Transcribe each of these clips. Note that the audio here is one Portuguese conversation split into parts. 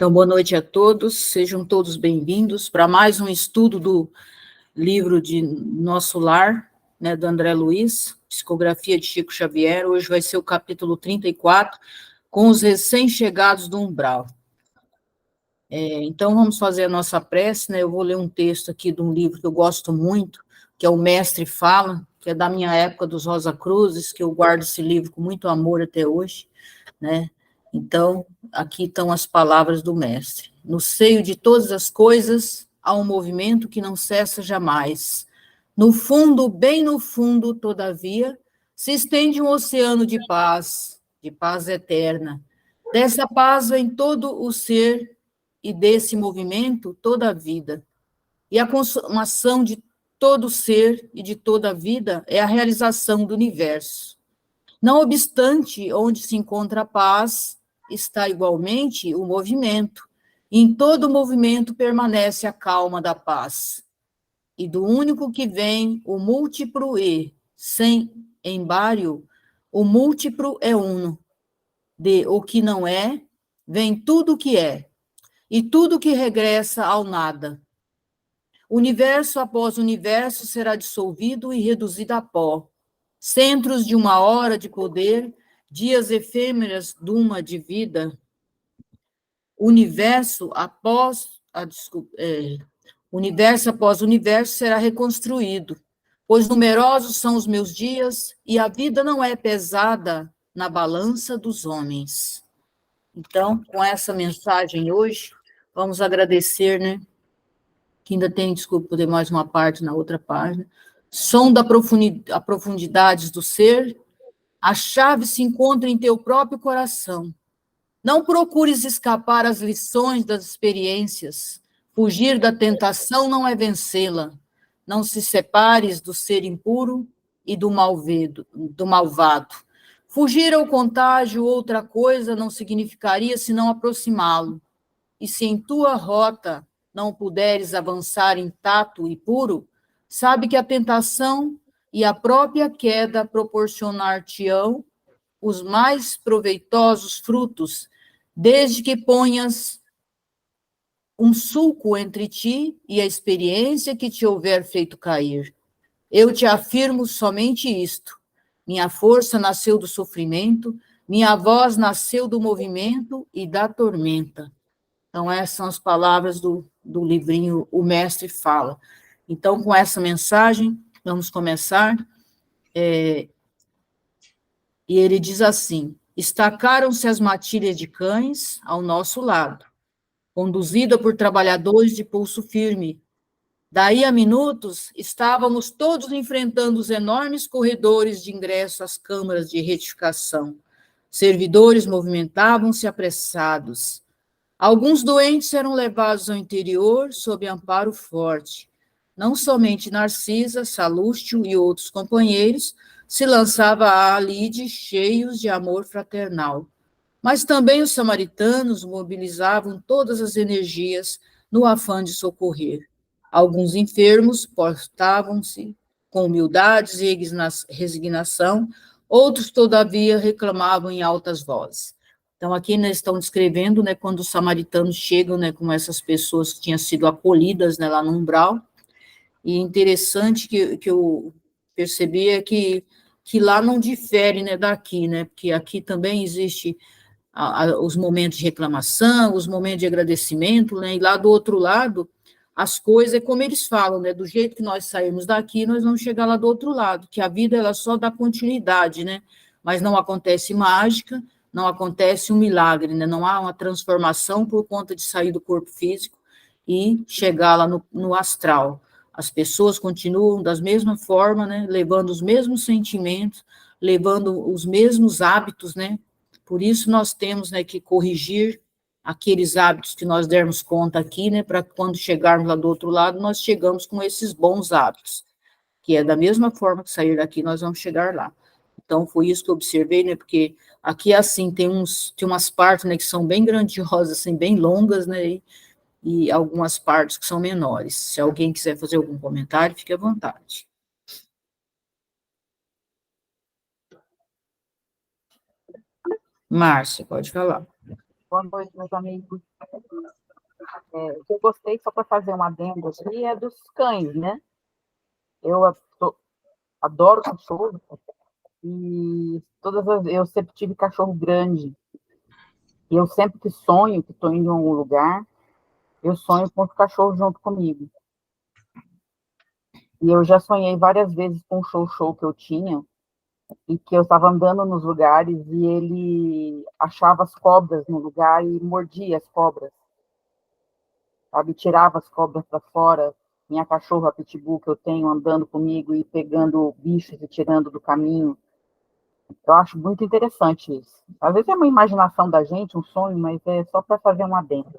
Então, boa noite a todos, sejam todos bem-vindos para mais um estudo do livro de Nosso Lar, né, do André Luiz, Psicografia de Chico Xavier. Hoje vai ser o capítulo 34, com os recém-chegados do umbral. Então, vamos fazer a nossa prece, né? Eu vou ler um texto aqui de um livro que eu gosto muito, que é O Mestre Fala, que é da minha época dos Rosa Cruzes, que eu guardo esse livro com muito amor até hoje, né? Então, aqui estão as palavras do mestre. No seio de todas as coisas, há um movimento que não cessa jamais. No fundo, bem no fundo, todavia, se estende um oceano de paz eterna. Dessa paz vem todo o ser e desse movimento toda a vida. E a consumação de todo ser e de toda a vida é a realização do universo. Não obstante, onde se encontra a paz, está igualmente o movimento. E em todo movimento permanece a calma da paz. E do único que vem o múltiplo e, sem embário, o múltiplo é uno. De o que não é, vem tudo o que é. E tudo que regressa ao nada. Universo após universo será dissolvido e reduzido a pó. Centros de uma hora de poder, dias efêmeras de uma de vida. Universo após universo será reconstruído, pois numerosos são os meus dias e a vida não é pesada na balança dos homens. Então, com essa mensagem hoje, vamos agradecer, né? Que ainda tem, desculpa, poder mais uma parte na outra página. Sonda a profundidades do ser, a chave se encontra em teu próprio coração. Não procures escapar às lições das experiências. Fugir da tentação não é vencê-la. Não se separes do ser impuro e do malvado. Fugir ao contágio, outra coisa, não significaria senão aproximá-lo. E se em tua rota não puderes avançar intacto e puro, sabe que a tentação e a própria queda proporcionar-te-ão os mais proveitosos frutos, desde que ponhas um sulco entre ti e a experiência que te houver feito cair. Eu te afirmo somente isto: minha força nasceu do sofrimento, minha voz nasceu do movimento e da tormenta. Então, essas são as palavras do livrinho O Mestre Fala. Então, com essa mensagem, vamos começar. E ele diz assim: estacaram-se as matilhas de cães ao nosso lado, conduzida por trabalhadores de pulso firme. Daí a minutos, estávamos todos enfrentando os enormes corredores de ingresso às câmaras de retificação. Servidores movimentavam-se apressados. Alguns doentes eram levados ao interior sob amparo forte. Não somente Narcisa, Salústio e outros companheiros se lançavam à lide cheios de amor fraternal, mas também os samaritanos mobilizavam todas as energias no afã de socorrer. Alguns enfermos portavam-se com humildade e resignação, outros, todavia, reclamavam em altas vozes. Então, aqui eles estão descrevendo, né, quando os samaritanos chegam, né, com essas pessoas que tinham sido acolhidas, né, lá no umbral, e interessante que eu percebi é que lá não difere, né, daqui, né, porque aqui também existe os momentos de reclamação, os momentos de agradecimento, né, e lá do outro lado, as coisas, é como eles falam, né, do jeito que nós saímos daqui, nós vamos chegar lá do outro lado, que a vida, ela só dá continuidade, né, mas não acontece mágica, não acontece um milagre, né? Não há uma transformação por conta de sair do corpo físico e chegar lá no astral. As pessoas continuam da mesma forma, né? Levando os mesmos sentimentos, levando os mesmos hábitos, né? Por isso nós temos, né, que corrigir aqueles hábitos que nós dermos conta aqui, né? Para quando chegarmos lá do outro lado, nós chegamos com esses bons hábitos, que é da mesma forma que sair daqui, nós vamos chegar lá. Então, foi isso que eu observei, né, porque aqui, assim, tem umas partes, né, que são bem grandiosas, assim, bem longas, né, e algumas partes que são menores. Se alguém quiser fazer algum comentário, fique à vontade. Márcia, pode falar. Boa noite, meus amigos. O que eu gostei, só para fazer um adendo aqui, é dos cães, né? Eu adoro cachorro e eu sempre tive cachorro grande. E eu sempre que sonho que estou indo em algum lugar, eu sonho com os cachorros junto comigo. E eu já sonhei várias vezes com um show que eu tinha, e que eu estava andando nos lugares e ele achava as cobras no lugar e mordia as cobras, sabe? Tirava as cobras para fora. Minha cachorra Pitbull que eu tenho andando comigo e pegando bichos e tirando do caminho. Eu acho muito interessante isso. Às vezes é uma imaginação da gente, um sonho, mas é só para fazer um adendo.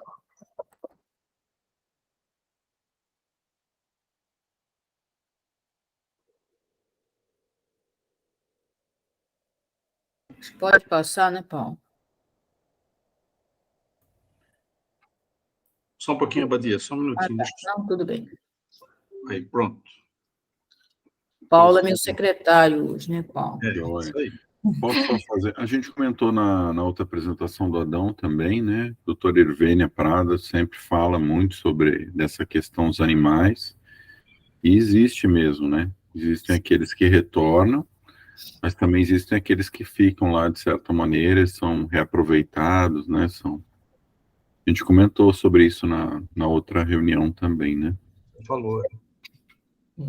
Pode passar, né, Paulo? Só um pouquinho, Abadia, só um minutinho. Não, tudo bem. Aí, pronto. Paulo é meu secretário hoje, né, Paulo? Isso aí. Posso só fazer? A gente comentou na outra apresentação do Adão também, né? Doutora Irvênia Prada sempre fala muito sobre dessa questão dos animais. E existe mesmo, né? Existem aqueles que retornam, mas também existem aqueles que ficam lá de certa maneira, são reaproveitados, né? A gente comentou sobre isso na outra reunião também, né? Falou.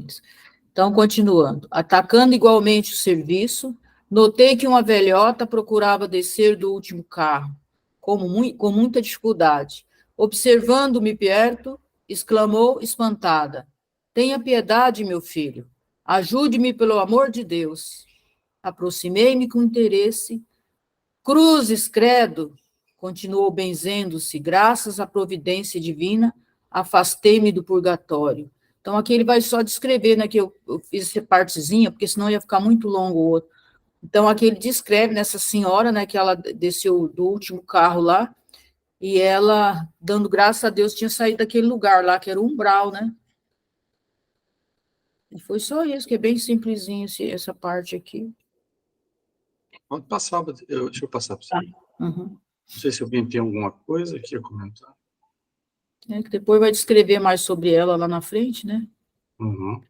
Isso. Então, continuando. Atacando igualmente o serviço, notei que uma velhota procurava descer do último carro, com muita dificuldade. Observando-me perto, exclamou espantada: Tenha piedade, meu filho. Ajude-me pelo amor de Deus. Aproximei-me com interesse. Cruzes, credo, continuou benzendo-se, graças à providência divina, afastei-me do purgatório. Então, aqui ele vai só descrever, né, que eu fiz essa partezinha, porque senão ia ficar muito longo o outro. Então, aqui ele descreve nessa senhora, né, que ela desceu do último carro lá, e ela, dando graças a Deus, tinha saído daquele lugar lá, que era o umbral, né? E foi só isso, que é bem simplesinho essa parte aqui. Pode passar, deixa eu passar para você. Uhum. Não sei se alguém tem alguma coisa aqui a comentar. Que depois vai descrever mais sobre ela lá na frente, né? Uhum.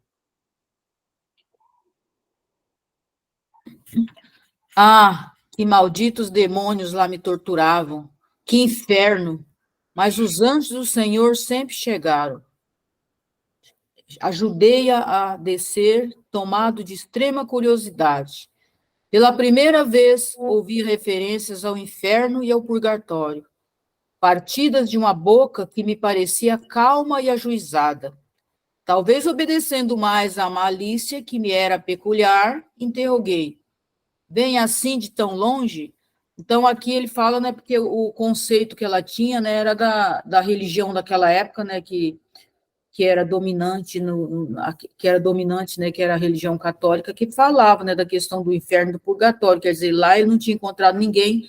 Ah, que malditos demônios lá me torturavam, que inferno! Mas os anjos do Senhor sempre chegaram. Ajudei-a a descer, tomado de extrema curiosidade. Pela primeira vez, ouvi referências ao inferno e ao purgatório, partidas de uma boca que me parecia calma e ajuizada. Talvez obedecendo mais à malícia que me era peculiar, interroguei: Vem assim de tão longe? Então, aqui ele fala, né, porque o conceito que ela tinha, né, era da religião daquela época, né, que era dominante, que era dominante, né, que era a religião católica, que falava, né, da questão do inferno e do purgatório, quer dizer, lá ele não tinha encontrado ninguém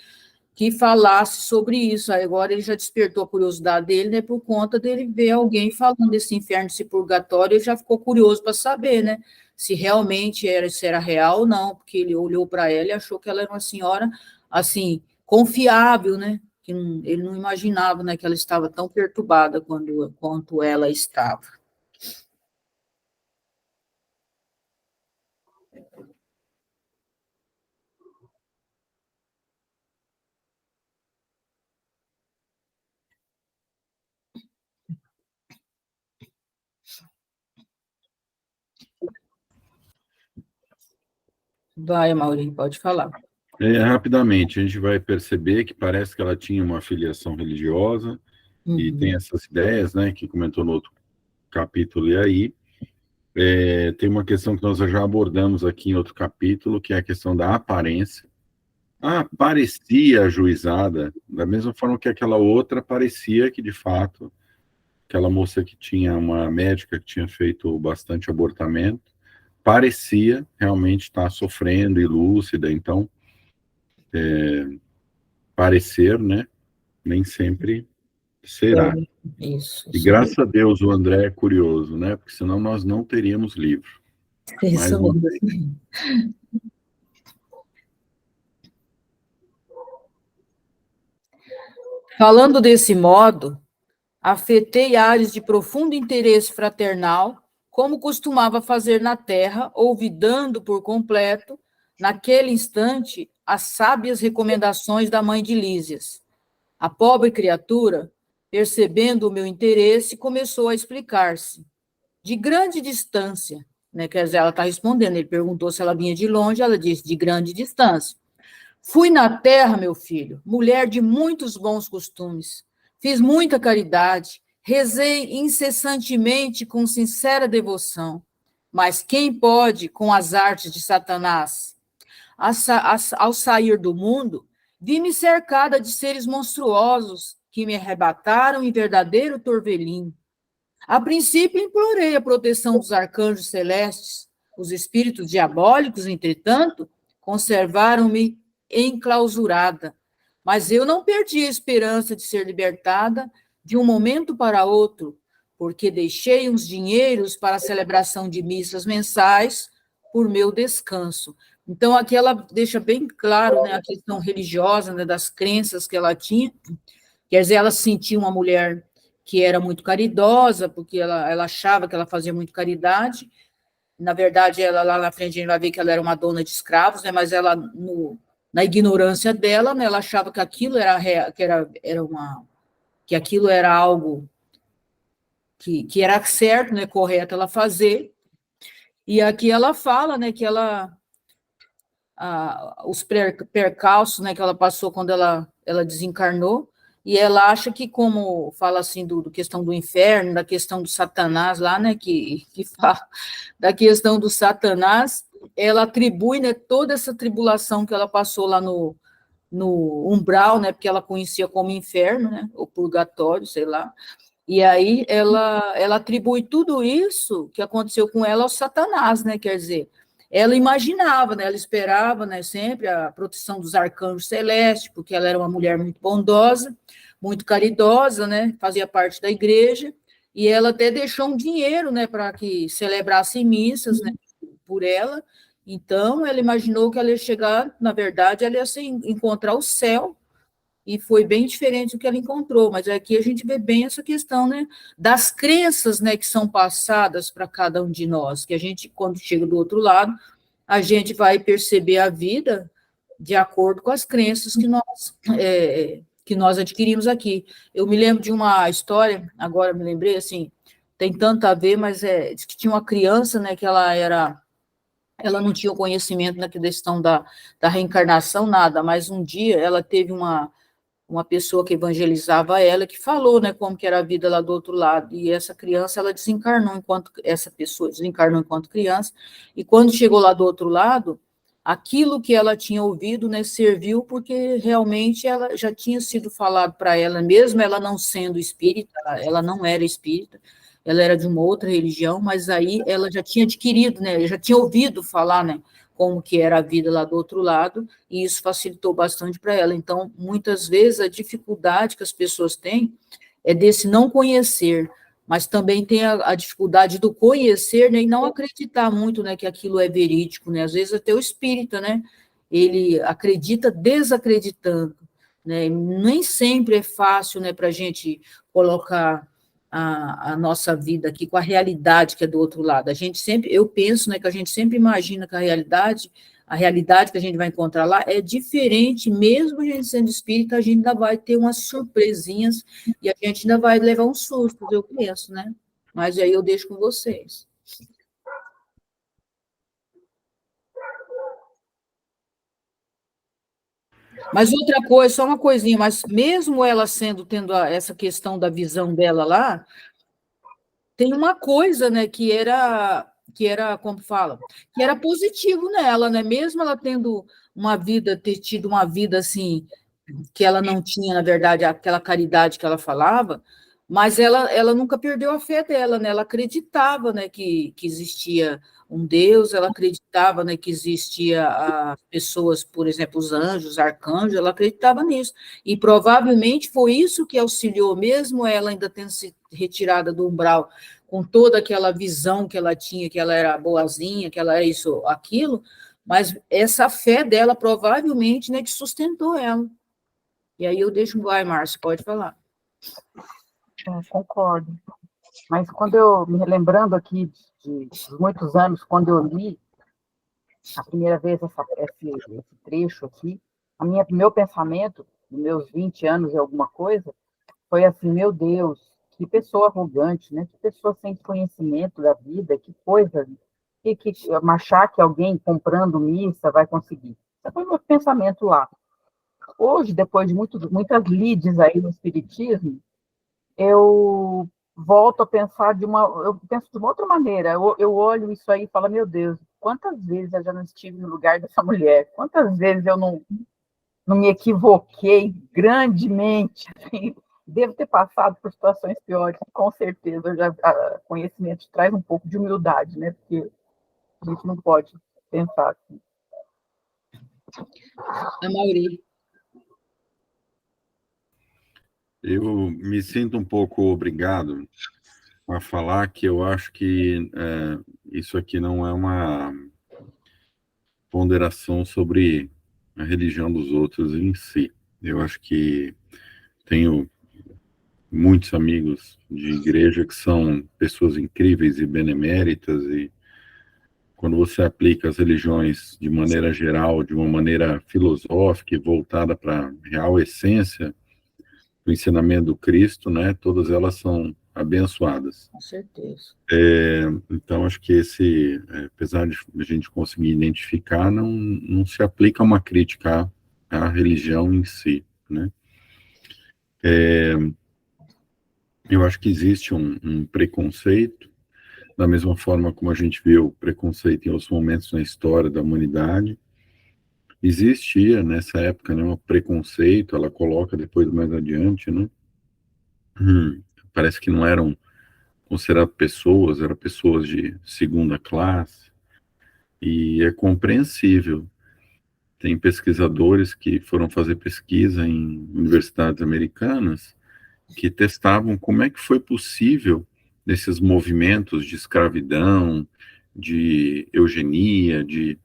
que falasse sobre isso. Aí agora ele já despertou a curiosidade dele, né, por conta dele ver alguém falando desse inferno, desse purgatório, ele já ficou curioso para saber, né, se realmente se era real ou não, porque ele olhou para ela e achou que ela era uma senhora, assim, confiável, né, que ele não imaginava, né, que ela estava tão perturbada quanto ela estava. Vai, Maurinho, pode falar. Rapidamente, a gente vai perceber que parece que ela tinha uma filiação religiosa e tem essas ideias, né, que comentou no outro capítulo, e aí tem uma questão que nós já abordamos aqui em outro capítulo, que é a questão da aparência. Parecia ajuizada, da mesma forma que aquela outra parecia que, de fato, aquela moça que tinha uma médica que tinha feito bastante abortamento, parecia realmente estar sofrendo e lúcida, então, parecer, né, nem sempre será. Isso. E graças a Deus o André é curioso, né, porque senão nós não teríamos livro. Isso mesmo. Falando desse modo, afetei áreas de profundo interesse fraternal, como costumava fazer na terra, olvidando por completo, naquele instante, as sábias recomendações da mãe de Lísias. A pobre criatura, percebendo o meu interesse, começou a explicar-se. De grande distância, né? Quer dizer, ela está respondendo, ele perguntou se ela vinha de longe, ela disse, de grande distância. Fui na terra, meu filho, mulher de muitos bons costumes, fiz muita caridade, rezei incessantemente com sincera devoção, mas quem pode com as artes de Satanás? Ao sair do mundo, vi-me cercada de seres monstruosos que me arrebataram em verdadeiro torvelinho. A princípio, implorei a proteção dos arcanjos celestes. Os espíritos diabólicos, entretanto, conservaram-me enclausurada. Mas eu não perdi a esperança de ser libertada de um momento para outro, porque deixei uns dinheiros para a celebração de missas mensais por meu descanso. Então, aqui ela deixa bem claro, né, a questão religiosa, né, das crenças que ela tinha. Quer dizer, ela se sentia uma mulher que era muito caridosa, porque ela achava que ela fazia muito caridade. Na verdade, ela lá na frente a gente vai ver que ela era uma dona de escravos, né? Mas ela, na ignorância dela, né, ela achava que aquilo que aquilo era algo que era certo, né, correto ela fazer. E aqui ela fala, né, que os percalços, né, que ela passou quando ela desencarnou, e ela acha que, como fala assim do questão do inferno, da questão do Satanás lá, né, que fala da questão do Satanás, ela atribui, né, toda essa tribulação que ela passou lá no umbral, né, porque ela conhecia como inferno, né, ou purgatório, sei lá, e aí ela atribui tudo isso que aconteceu com ela ao Satanás, né, quer dizer, ela imaginava, né, ela esperava, né, sempre a proteção dos arcanjos celestes, porque ela era uma mulher muito bondosa, muito caridosa, né, fazia parte da igreja, e ela até deixou um dinheiro, né, para que celebrassem missas, né, por ela. Então, ela imaginou que ela ia chegar, na verdade, ela ia encontrar o céu, e foi bem diferente do que ela encontrou, mas aqui a gente vê bem essa questão, né, das crenças, né, que são passadas para cada um de nós, que a gente, quando chega do outro lado, a gente vai perceber a vida de acordo com as crenças que nós adquirimos aqui. Eu me lembro de uma história, agora me lembrei, assim, tem tanto a ver, mas diz que tinha uma criança, né, que ela não tinha o conhecimento na questão da reencarnação, nada, mas um dia ela teve uma pessoa que evangelizava ela, que falou, né, como que era a vida lá do outro lado, e essa criança, essa pessoa desencarnou enquanto criança, e quando chegou lá do outro lado, aquilo que ela tinha ouvido, né, serviu porque realmente ela já tinha sido falado para ela, mesmo ela não sendo espírita, ela não era espírita, ela era de uma outra religião, mas aí ela já tinha adquirido, né, já tinha ouvido falar, né, como que era a vida lá do outro lado, e isso facilitou bastante para ela. Então, muitas vezes, a dificuldade que as pessoas têm é desse não conhecer, mas também tem a dificuldade do conhecer, né, e não acreditar muito, né, que aquilo é verídico, né, às vezes até o espírita, né, ele acredita desacreditando, né, nem sempre é fácil, né, para a gente colocar a nossa vida aqui com a realidade que é do outro lado. Eu penso, né, que a gente sempre imagina que a realidade que a gente vai encontrar lá é diferente, mesmo a gente sendo espírita, a gente ainda vai ter umas surpresinhas e a gente ainda vai levar um susto, eu penso, né? Mas aí eu deixo com vocês. Mas outra coisa, só uma coisinha, mas mesmo ela tendo essa questão da visão dela lá, tem uma coisa, né, que era, como fala, que era positivo nela, né, mesmo ela ter tido uma vida, assim, que ela não tinha, na verdade, aquela caridade que ela falava, mas ela nunca perdeu a fé dela, né, ela acreditava, né, que existia um Deus, ela acreditava, né, que existia as pessoas, por exemplo, os anjos, os arcanjos, ela acreditava nisso, e provavelmente foi isso que auxiliou, mesmo ela ainda tendo se retirada do umbral, com toda aquela visão que ela tinha, que ela era boazinha, que ela era isso, aquilo, mas essa fé dela provavelmente, né, que sustentou ela. E aí eu deixo, vai, Márcio, pode falar. Concordo. Mas quando eu, me lembrando aqui de muitos anos, quando eu li a primeira vez esse trecho aqui, meu pensamento, nos meus 20 anos e alguma coisa, foi assim, meu Deus, que pessoa arrogante, né? Que pessoa sem conhecimento da vida, que coisa, que achar que alguém comprando missa vai conseguir. Esse foi o meu pensamento lá. Hoje, depois de muitas lides aí no Espiritismo, eu volto a pensar eu penso de uma outra maneira. Eu olho isso aí e falo, meu Deus, quantas vezes eu já não estive no lugar dessa mulher? Quantas vezes eu não me equivoquei grandemente? Assim, devo ter passado por situações piores, com certeza. Conhecimento traz um pouco de humildade, né? Porque a gente não pode pensar assim. A Mauri. Eu me sinto um pouco obrigado a falar que eu acho que isso aqui não é uma ponderação sobre a religião dos outros em si. Eu acho que tenho muitos amigos de igreja que são pessoas incríveis e beneméritas, e quando você aplica as religiões de maneira geral, de uma maneira filosófica e voltada para a real essência do ensinamento do Cristo, né, todas elas são abençoadas. Com certeza. Então, acho que apesar de a gente conseguir identificar, não se aplica uma crítica à religião em si, né? Eu acho que existe um preconceito, da mesma forma como a gente viu preconceito em outros momentos na história da humanidade. Existia nessa época, né, um preconceito, ela coloca depois mais adiante, né? Parece que não eram consideradas pessoas, eram pessoas de segunda classe, e é compreensível. Tem pesquisadores que foram fazer pesquisa em universidades americanas que testavam como é que foi possível nesses movimentos de escravidão, de eugenia, de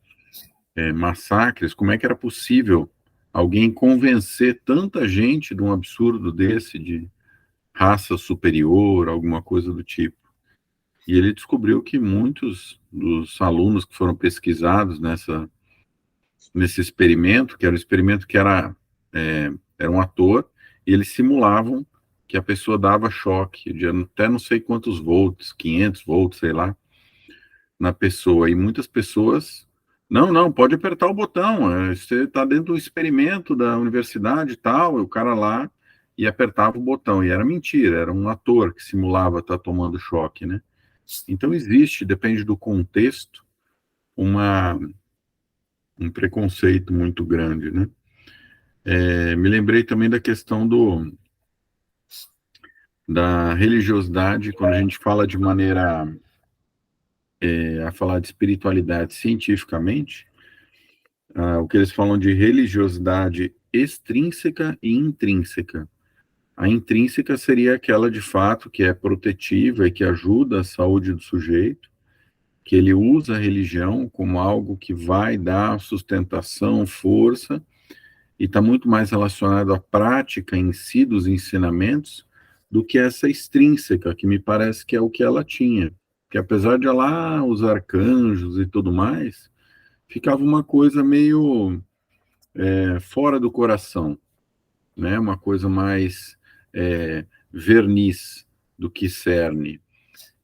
massacres, como é que era possível alguém convencer tanta gente de um absurdo desse, de raça superior, alguma coisa do tipo. E ele descobriu que muitos dos alunos que foram pesquisados nesse experimento, que era um experimento que era um ator, e eles simulavam que a pessoa dava choque de até não sei quantos volts, 500 volts, sei lá, na pessoa. E muitas pessoas, não, pode apertar o botão, você está dentro do experimento da universidade e tal, e o cara lá e apertava o botão. E era mentira, era um ator que simulava estar tomando choque, né? Então existe, depende do contexto, um preconceito muito grande, né? Me lembrei também da questão da religiosidade, quando a gente fala de maneira a falar de espiritualidade cientificamente, o que eles falam de religiosidade extrínseca e intrínseca. A intrínseca seria aquela de fato que é protetiva e que ajuda a saúde do sujeito, que ele usa a religião como algo que vai dar sustentação, força, e está muito mais relacionado à prática em si dos ensinamentos do que essa extrínseca, que me parece que é o que ela tinha. Que apesar de ela os arcanjos e tudo mais, ficava uma coisa meio fora do coração, né? Uma coisa mais verniz do que cerne.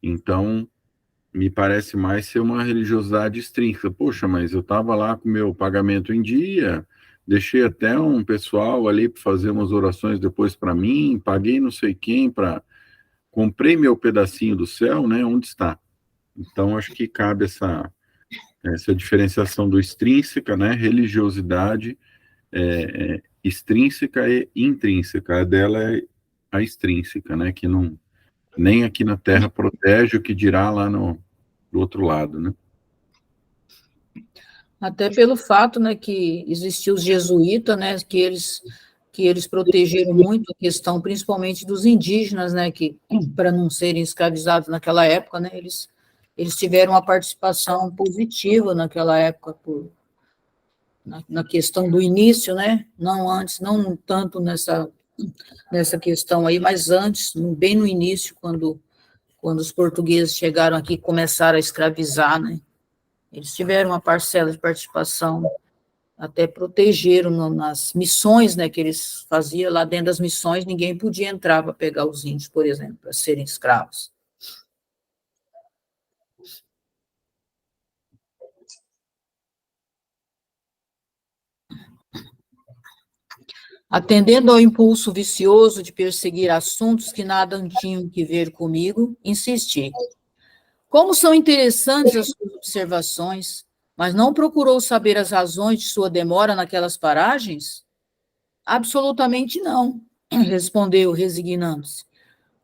Então, me parece mais ser uma religiosidade extrínseca. Poxa, mas eu estava lá com o meu pagamento em dia, deixei até um pessoal ali para fazer umas orações depois para mim, paguei não sei quem para... Comprei meu pedacinho do céu, né? Onde está? Então, acho que cabe essa diferenciação do extrínseca, né? Religiosidade extrínseca e intrínseca. A dela é a extrínseca, né? Que não, nem aqui na Terra protege, o que dirá lá do outro lado, né? Até pelo fato, né, que existiam os jesuítas, né, que eles protegeram muito a questão, principalmente dos indígenas, né, que para não serem escravizados naquela época, né, eles tiveram uma participação positiva naquela época na questão do início, né? Não antes, não tanto nessa questão aí, mas antes, bem no início, quando os portugueses chegaram aqui e começaram a escravizar, né? Eles tiveram uma parcela de participação, até protegeram nas missões, né, que eles faziam lá dentro das missões, ninguém podia entrar para pegar os índios, por exemplo, para serem escravos. Atendendo ao impulso vicioso de perseguir assuntos que nada tinham que ver comigo, insisti. Como são interessantes as suas observações, mas não procurou saber as razões de sua demora naquelas paragens? Absolutamente não, respondeu, resignando-se.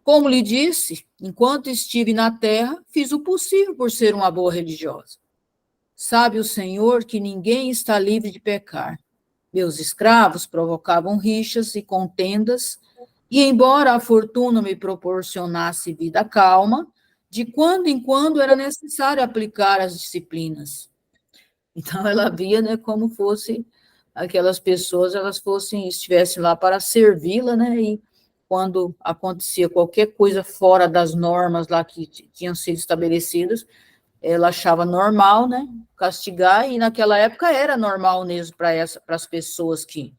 Como lhe disse, enquanto estive na terra, fiz o possível por ser uma boa religiosa. Sabe o Senhor que ninguém está livre de pecar. Meus escravos provocavam rixas e contendas, e embora a fortuna me proporcionasse vida calma, de quando em quando era necessário aplicar as disciplinas. Então, ela via, né, como fosse aquelas pessoas, estivessem lá para servi-la, né, e quando acontecia qualquer coisa fora das normas lá que tinham sido estabelecidas, ela achava normal, né, castigar, e naquela época era normal mesmo para as pessoas que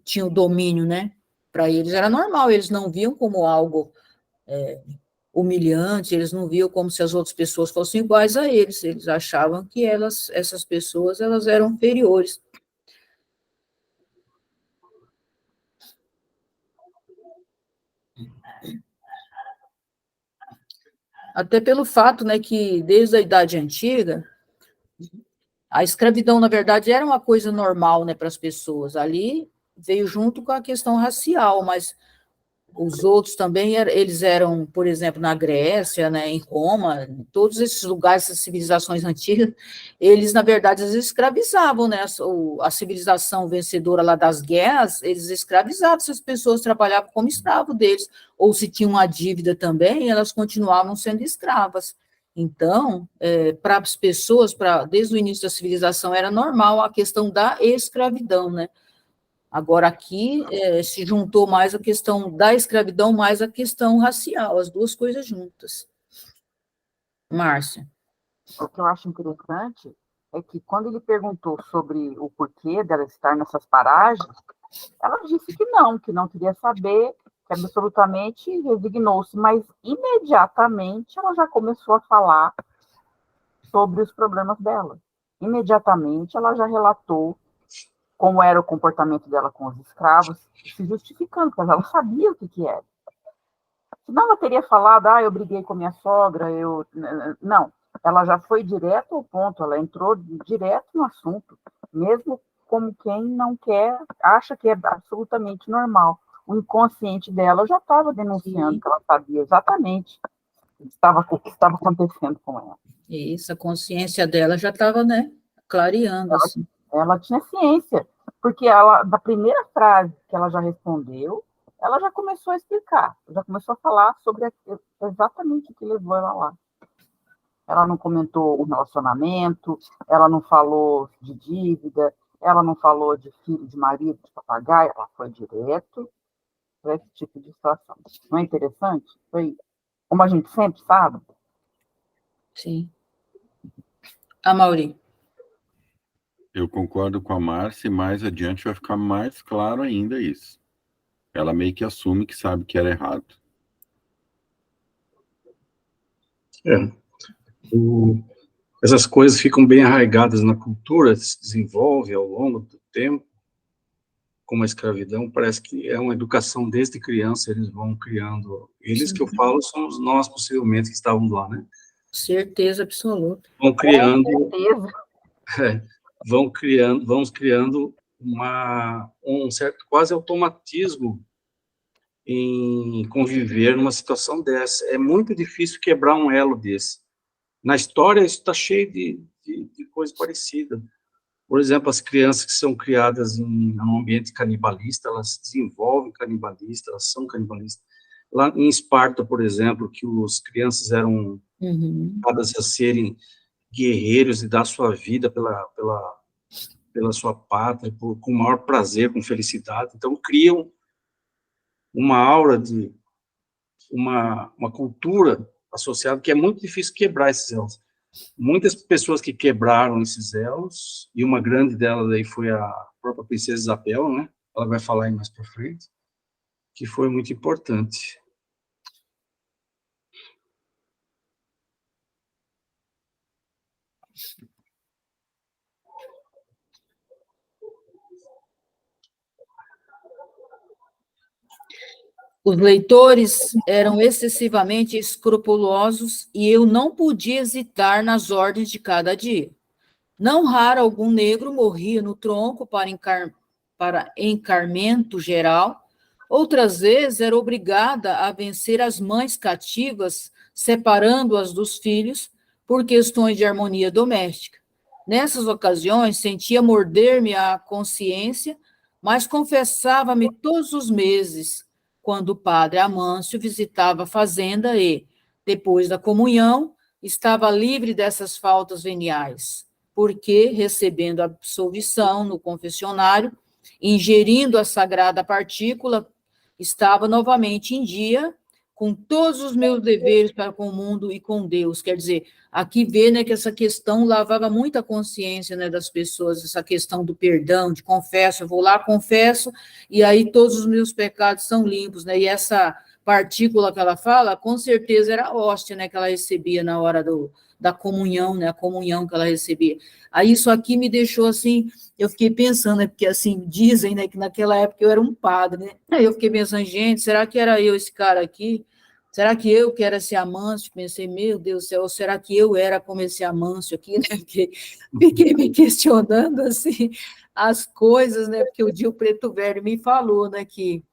tinham domínio, né, para eles era normal, eles não viam como algo humilhante, eles não viam como se as outras pessoas fossem iguais a eles achavam que essas pessoas, elas eram inferiores. Até pelo fato, né, que desde a Idade Antiga, a escravidão, na verdade, era uma coisa normal, né, para as pessoas. Ali veio junto com a questão racial, mas os outros também, eles eram, por exemplo, na Grécia, né, em Roma, em todos esses lugares, essas civilizações antigas, eles, na verdade, eles escravizavam, né, a civilização vencedora lá das guerras, eles escravizavam, essas pessoas trabalhavam como escravo deles, ou se tinham uma dívida também, elas continuavam sendo escravas. Então, para as pessoas, desde o início da civilização, era normal a questão da escravidão, né? Agora, aqui se juntou mais a questão da escravidão, mais a questão racial, as duas coisas juntas. Márcia. O que eu acho interessante é que, quando ele perguntou sobre o porquê dela estar nessas paragens, ela disse que não queria saber, que absolutamente resignou-se, mas imediatamente ela já começou a falar sobre os problemas dela. Imediatamente ela já relatou como era o comportamento dela com os escravos, se justificando, porque ela sabia o que era. Senão ela teria falado, eu briguei com a minha sogra, Não, ela já foi direto ao ponto, ela entrou direto no assunto, mesmo como quem não quer, acha que é absolutamente normal. O inconsciente dela já estava denunciando, que ela sabia exatamente o que estava acontecendo com ela. Isso, a consciência dela já estava, né, clareando, assim. Ela tinha ciência, porque ela, da primeira frase que ela já respondeu, ela já começou a explicar, já começou a falar sobre exatamente o que levou ela lá. Ela não comentou o relacionamento, ela não falou de dívida, ela não falou de filho, de marido, de papagaio, ela foi direto para esse tipo de situação. Não é interessante? Foi como a gente sempre sabe. Sim. A Mauri. Eu concordo com a Márcia, e mais adiante vai ficar mais claro ainda isso. Ela meio que assume que sabe que era errado. Essas coisas ficam bem arraigadas na cultura, se desenvolve ao longo do tempo, como a escravidão, parece que é uma educação desde criança, eles vão criando, eles que eu falo somos nós, possivelmente, que estávamos lá, né? Certeza absoluta. Vão criando, vamos criando um certo quase automatismo em conviver numa situação dessa. É muito difícil quebrar um elo desse. Na história, isso está cheio de coisa parecida. Por exemplo, as crianças que são criadas em um ambiente canibalista, elas se desenvolvem canibalistas, elas são canibalistas. Lá em Esparta, por exemplo, que as crianças eram dadas a serem guerreiros e dar sua vida pela pela sua pátria, com o maior prazer, com felicidade. Então, criam uma aura de uma cultura associada que é muito difícil quebrar esses elos. Muitas pessoas que quebraram esses elos, e uma grande delas aí foi a própria princesa Isabel, né? Ela vai falar aí mais para frente, que foi muito importante. Os leitores eram excessivamente escrupulosos e eu não podia hesitar nas ordens de cada dia. Não raro algum negro morria no tronco para encarmento geral, outras vezes era obrigada a vencer as mães cativas, separando-as dos filhos por questões de harmonia doméstica. Nessas ocasiões, sentia morder-me a consciência, mas confessava-me todos os meses, quando o padre Amâncio visitava a fazenda e, depois da comunhão, estava livre dessas faltas veniais, porque, recebendo a absolvição no confessionário, ingerindo a sagrada partícula, estava novamente em dia com todos os meus deveres para com o mundo e com Deus. Quer dizer, aqui vê, né, que essa questão lavava muita consciência, né, das pessoas, essa questão do perdão, de confesso, eu vou lá, confesso, e aí todos os meus pecados são limpos, né, e essa partícula que ela fala, com certeza era a hóstia, né, que ela recebia na hora da comunhão, né, a comunhão que ela recebia. Aí isso aqui me deixou assim, eu fiquei pensando, né, porque assim, dizem, né, que naquela época eu era um padre, né, aí eu fiquei pensando, gente, será que era eu esse cara aqui? Será que eu que era esse Amâncio? Pensei, meu Deus do céu, ou será que eu era como esse Amâncio aqui, né, fiquei me questionando, assim, as coisas, né, porque o dia o Preto Velho me falou, né, que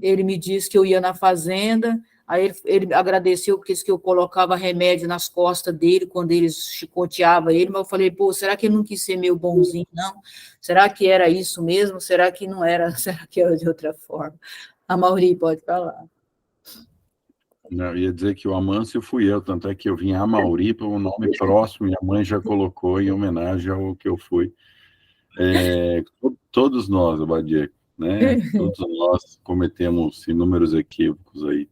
ele me disse que eu ia na fazenda, aí ele agradeceu porque disse que eu colocava remédio nas costas dele quando eles chicoteavam ele, mas eu falei, pô, será que ele não quis ser meio bonzinho, não? Será que era isso mesmo? Será que não era? Será que era de outra forma? A Mauri pode falar. Não, eu ia dizer que o Amâncio fui eu, tanto é que eu vim a Mauri para um nome próximo, minha mãe já colocou em homenagem ao que eu fui. Todos nós, Abadia, né? Todos nós cometemos inúmeros equívocos aí.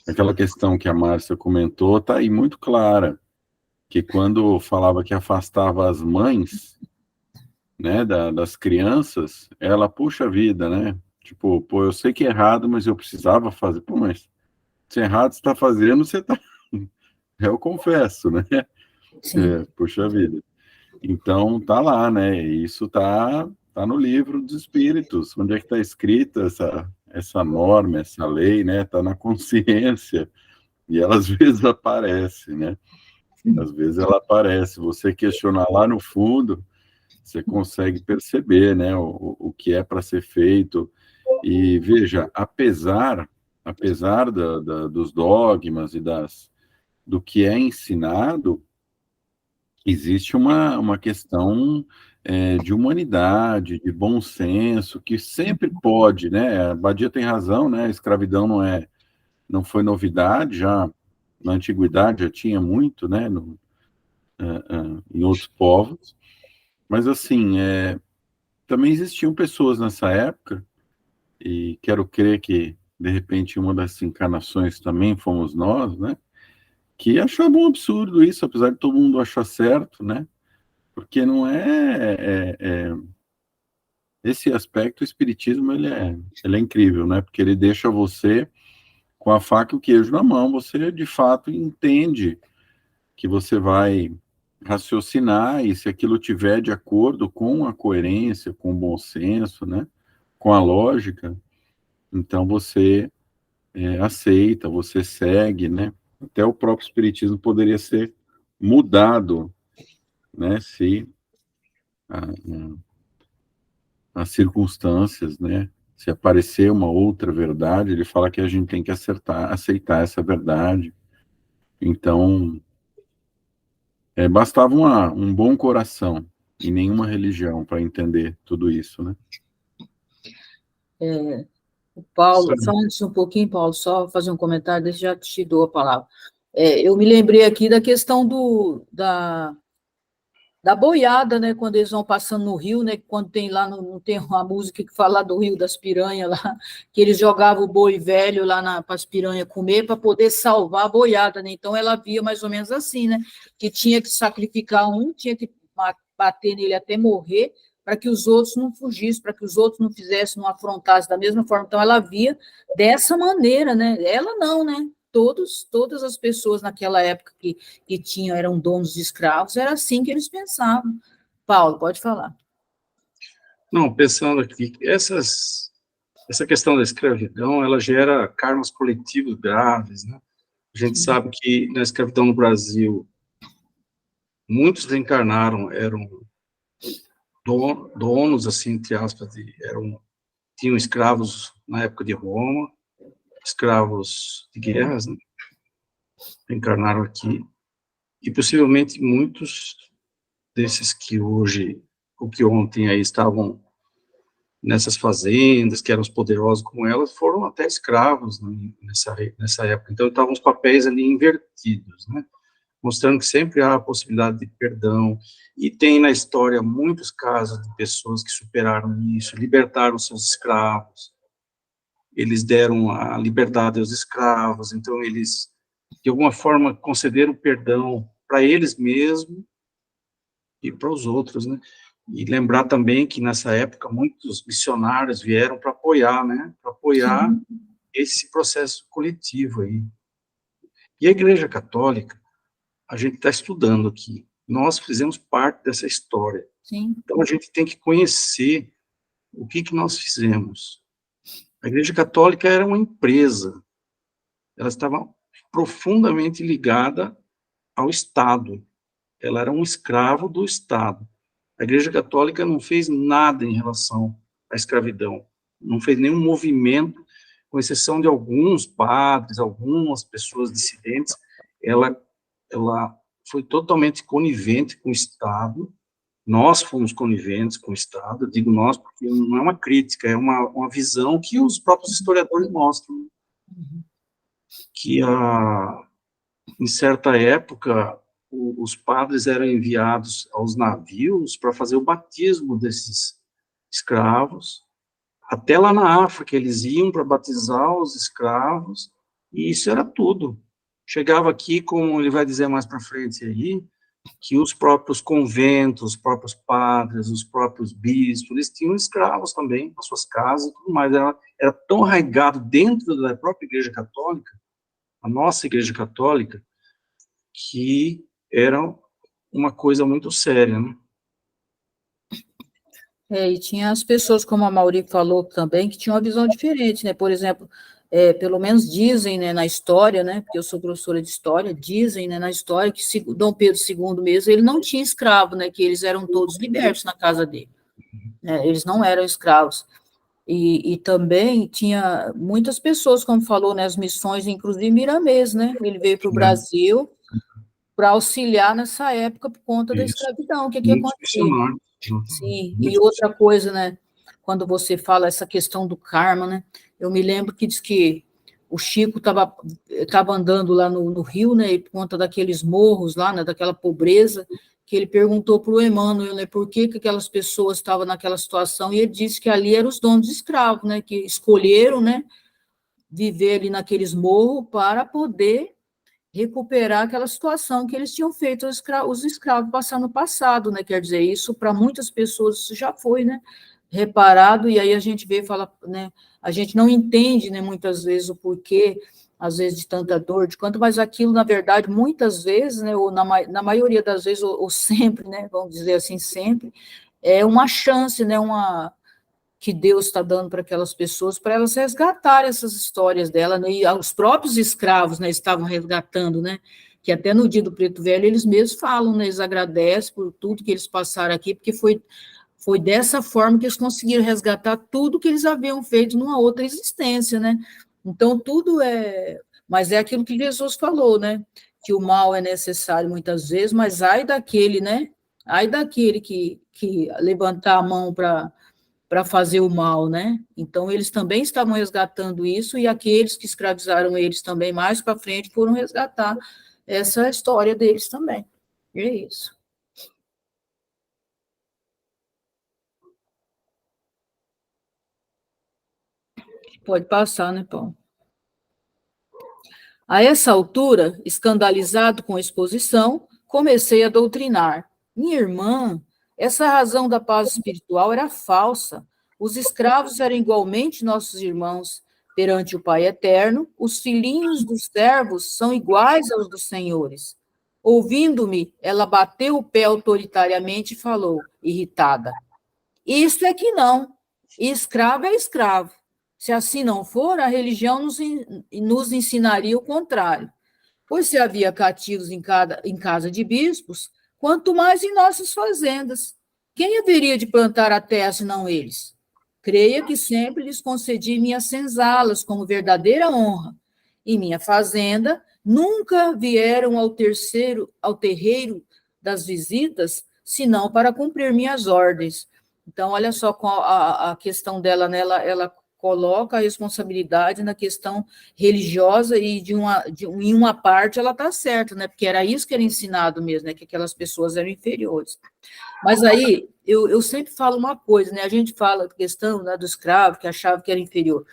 Aquela questão que a Márcia comentou está aí muito clara, que quando falava que afastava as mães, né, das crianças, ela, puxa vida, né? Tipo, pô, eu sei que é errado, mas eu precisava fazer. Pô, mas se errado você está fazendo, você está... Eu confesso, né? Puxa vida. Então, tá lá, né? Isso tá no livro dos Espíritos. Onde é que está escrita essa norma, essa lei, né? Tá na consciência. E ela, às vezes, aparece, né? Às vezes ela aparece. Você questionar lá no fundo, você consegue perceber, né? O que é para ser feito. E, veja, apesar dos dogmas e do que é ensinado, existe uma questão de humanidade, de bom senso, que sempre pode, né? A Badia tem razão, né? A escravidão não foi novidade, já na antiguidade já tinha muito, né? Em outros povos, mas assim, também existiam pessoas nessa época, e quero crer que de repente uma das encarnações também fomos nós, né? Que achavam um absurdo isso, apesar de todo mundo achar certo, né? Porque não esse aspecto, o espiritismo, ele é incrível, né? Porque ele deixa você com a faca e o queijo na mão, você de fato entende que você vai raciocinar, e se aquilo tiver de acordo com a coerência, com o bom senso, né? Com a lógica, então você aceita, você segue, né? Até o próprio espiritismo poderia ser mudado, né? Se as circunstâncias, né? Se aparecer uma outra verdade, ele fala que a gente tem que aceitar essa verdade. Então, bastava um bom coração e nenhuma religião para entender tudo isso, né? O Paulo, só antes um pouquinho, Paulo, só fazer um comentário, deixa eu já te dou a palavra. Eu me lembrei aqui da questão da da boiada, né, quando eles vão passando no rio, né, quando tem lá, não tem uma música que fala do Rio das Piranhas lá, que eles jogavam o boi velho lá para as piranhas comer, para poder salvar a boiada, né, então ela via mais ou menos assim, né, que tinha que sacrificar um, tinha que bater nele até morrer, para que os outros não fugissem, para que os outros não fizessem, não afrontassem da mesma forma, então ela via dessa maneira, né, ela não, né, todas as pessoas naquela época que tinham, eram donos de escravos, era assim que eles pensavam. Paulo, pode falar. Não, pensando aqui, essa questão da escravidão, ela gera karmas coletivos graves, né? A gente sabe que na escravidão no Brasil, muitos reencarnaram, eram donos, assim, entre aspas, tinham escravos na época de Roma, escravos de guerras, né? Reencarnaram aqui, e possivelmente muitos desses que hoje, ou que ontem aí estavam nessas fazendas, que eram os poderosos como elas, foram até escravos, né, nessa época. Então, estavam os papéis ali invertidos, né? Mostrando que sempre há a possibilidade de perdão, e tem na história muitos casos de pessoas que superaram isso, libertaram seus escravos, eles deram a liberdade aos escravos, então eles, de alguma forma, concederam perdão para eles mesmos e para os outros, né? E lembrar também que nessa época muitos missionários vieram para apoiar, né? Para apoiar esse processo coletivo aí. E a Igreja Católica, a gente está estudando aqui, nós fizemos parte dessa história. Sim. Então a gente tem que conhecer o que nós fizemos. A Igreja Católica era uma empresa, ela estava profundamente ligada ao Estado, ela era um escravo do Estado. A Igreja Católica não fez nada em relação à escravidão, não fez nenhum movimento, com exceção de alguns padres, algumas pessoas dissidentes, ela foi totalmente conivente com o Estado, nós fomos coniventes com o Estado, eu digo nós porque não é uma crítica, é uma visão que os próprios historiadores mostram, que em certa época os padres eram enviados aos navios para fazer o batismo desses escravos, até lá na África eles iam para batizar os escravos, e isso era tudo. Chegava aqui, como ele vai dizer mais para frente aí, que os próprios conventos, os próprios padres, os próprios bispos, eles tinham escravos também nas suas casas e tudo mais. Era tão arraigado dentro da própria Igreja Católica, a nossa Igreja Católica, que era uma coisa muito séria, né? E tinha as pessoas, como a Mauri falou também, que tinham uma visão diferente, né? Por exemplo, pelo menos dizem, né, na história, né, porque eu sou professora de história, dizem, né, na história que Dom Pedro II mesmo, ele não tinha escravo, né, que eles eram todos libertos na casa dele, né, eles não eram escravos. E também tinha muitas pessoas, como falou, né, as missões, inclusive Miramês, né, ele veio para o Brasil para auxiliar nessa época por conta da escravidão, o que acontecia. Sim, e outra coisa, né, quando você fala essa questão do karma, né, eu me lembro que diz que o Chico estava andando lá no Rio, né, e por conta daqueles morros lá, né, daquela pobreza, que ele perguntou para o Emmanuel, né, por que aquelas pessoas estavam naquela situação, e ele disse que ali eram os donos de escravos, né, que escolheram, né, viver ali naqueles morros para poder recuperar aquela situação que eles tinham feito os escravos passar no passado, né? Quer dizer, isso para muitas pessoas isso já foi, né? Reparado, e aí a gente vê e fala, né? A gente não entende, né? Muitas vezes o porquê, às vezes de tanta dor, de quanto, mas aquilo, na verdade, muitas vezes, né? Ou na maioria das vezes, ou sempre, né? Vamos dizer assim, sempre, é uma chance, né? Que Deus está dando para aquelas pessoas, para elas resgatarem essas histórias dela, né? E os próprios escravos, né, estavam resgatando, né, que até no dia do Preto Velho eles mesmos falam, né, eles agradecem por tudo que eles passaram aqui, porque foi dessa forma que eles conseguiram resgatar tudo que eles haviam feito numa outra existência, né, então tudo mas é aquilo que Jesus falou, né, que o mal é necessário muitas vezes, mas ai daquele, né, ai daquele que levantar a mão para fazer o mal, né? Então, eles também estavam resgatando isso, e aqueles que escravizaram eles também, mais para frente, foram resgatar essa história deles também. E é isso. Pode passar, né, Paulo? A essa altura, escandalizado com a exposição, comecei a doutrinar. Minha irmã, essa razão da paz espiritual era falsa. Os escravos eram igualmente nossos irmãos perante o Pai Eterno, os filhinhos dos servos são iguais aos dos senhores. Ouvindo-me, ela bateu o pé autoritariamente e falou, irritada, isso é que não, escravo é escravo. Se assim não for, a religião nos ensinaria o contrário. Pois se havia cativos em casa de bispos, quanto mais em nossas fazendas. Quem haveria de plantar a terra, senão eles? Creia que sempre lhes concedi minhas senzalas como verdadeira honra. Em minha fazenda, nunca vieram ao terreiro das visitas, senão para cumprir minhas ordens. Então, olha só qual a questão dela, né? Ela coloca a responsabilidade na questão religiosa e em uma parte ela está certa, né? Porque era isso que era ensinado mesmo, né? Que aquelas pessoas eram inferiores. Mas aí, eu sempre falo uma coisa, né? A gente fala a questão, né, do escravo, que achava que era inferior.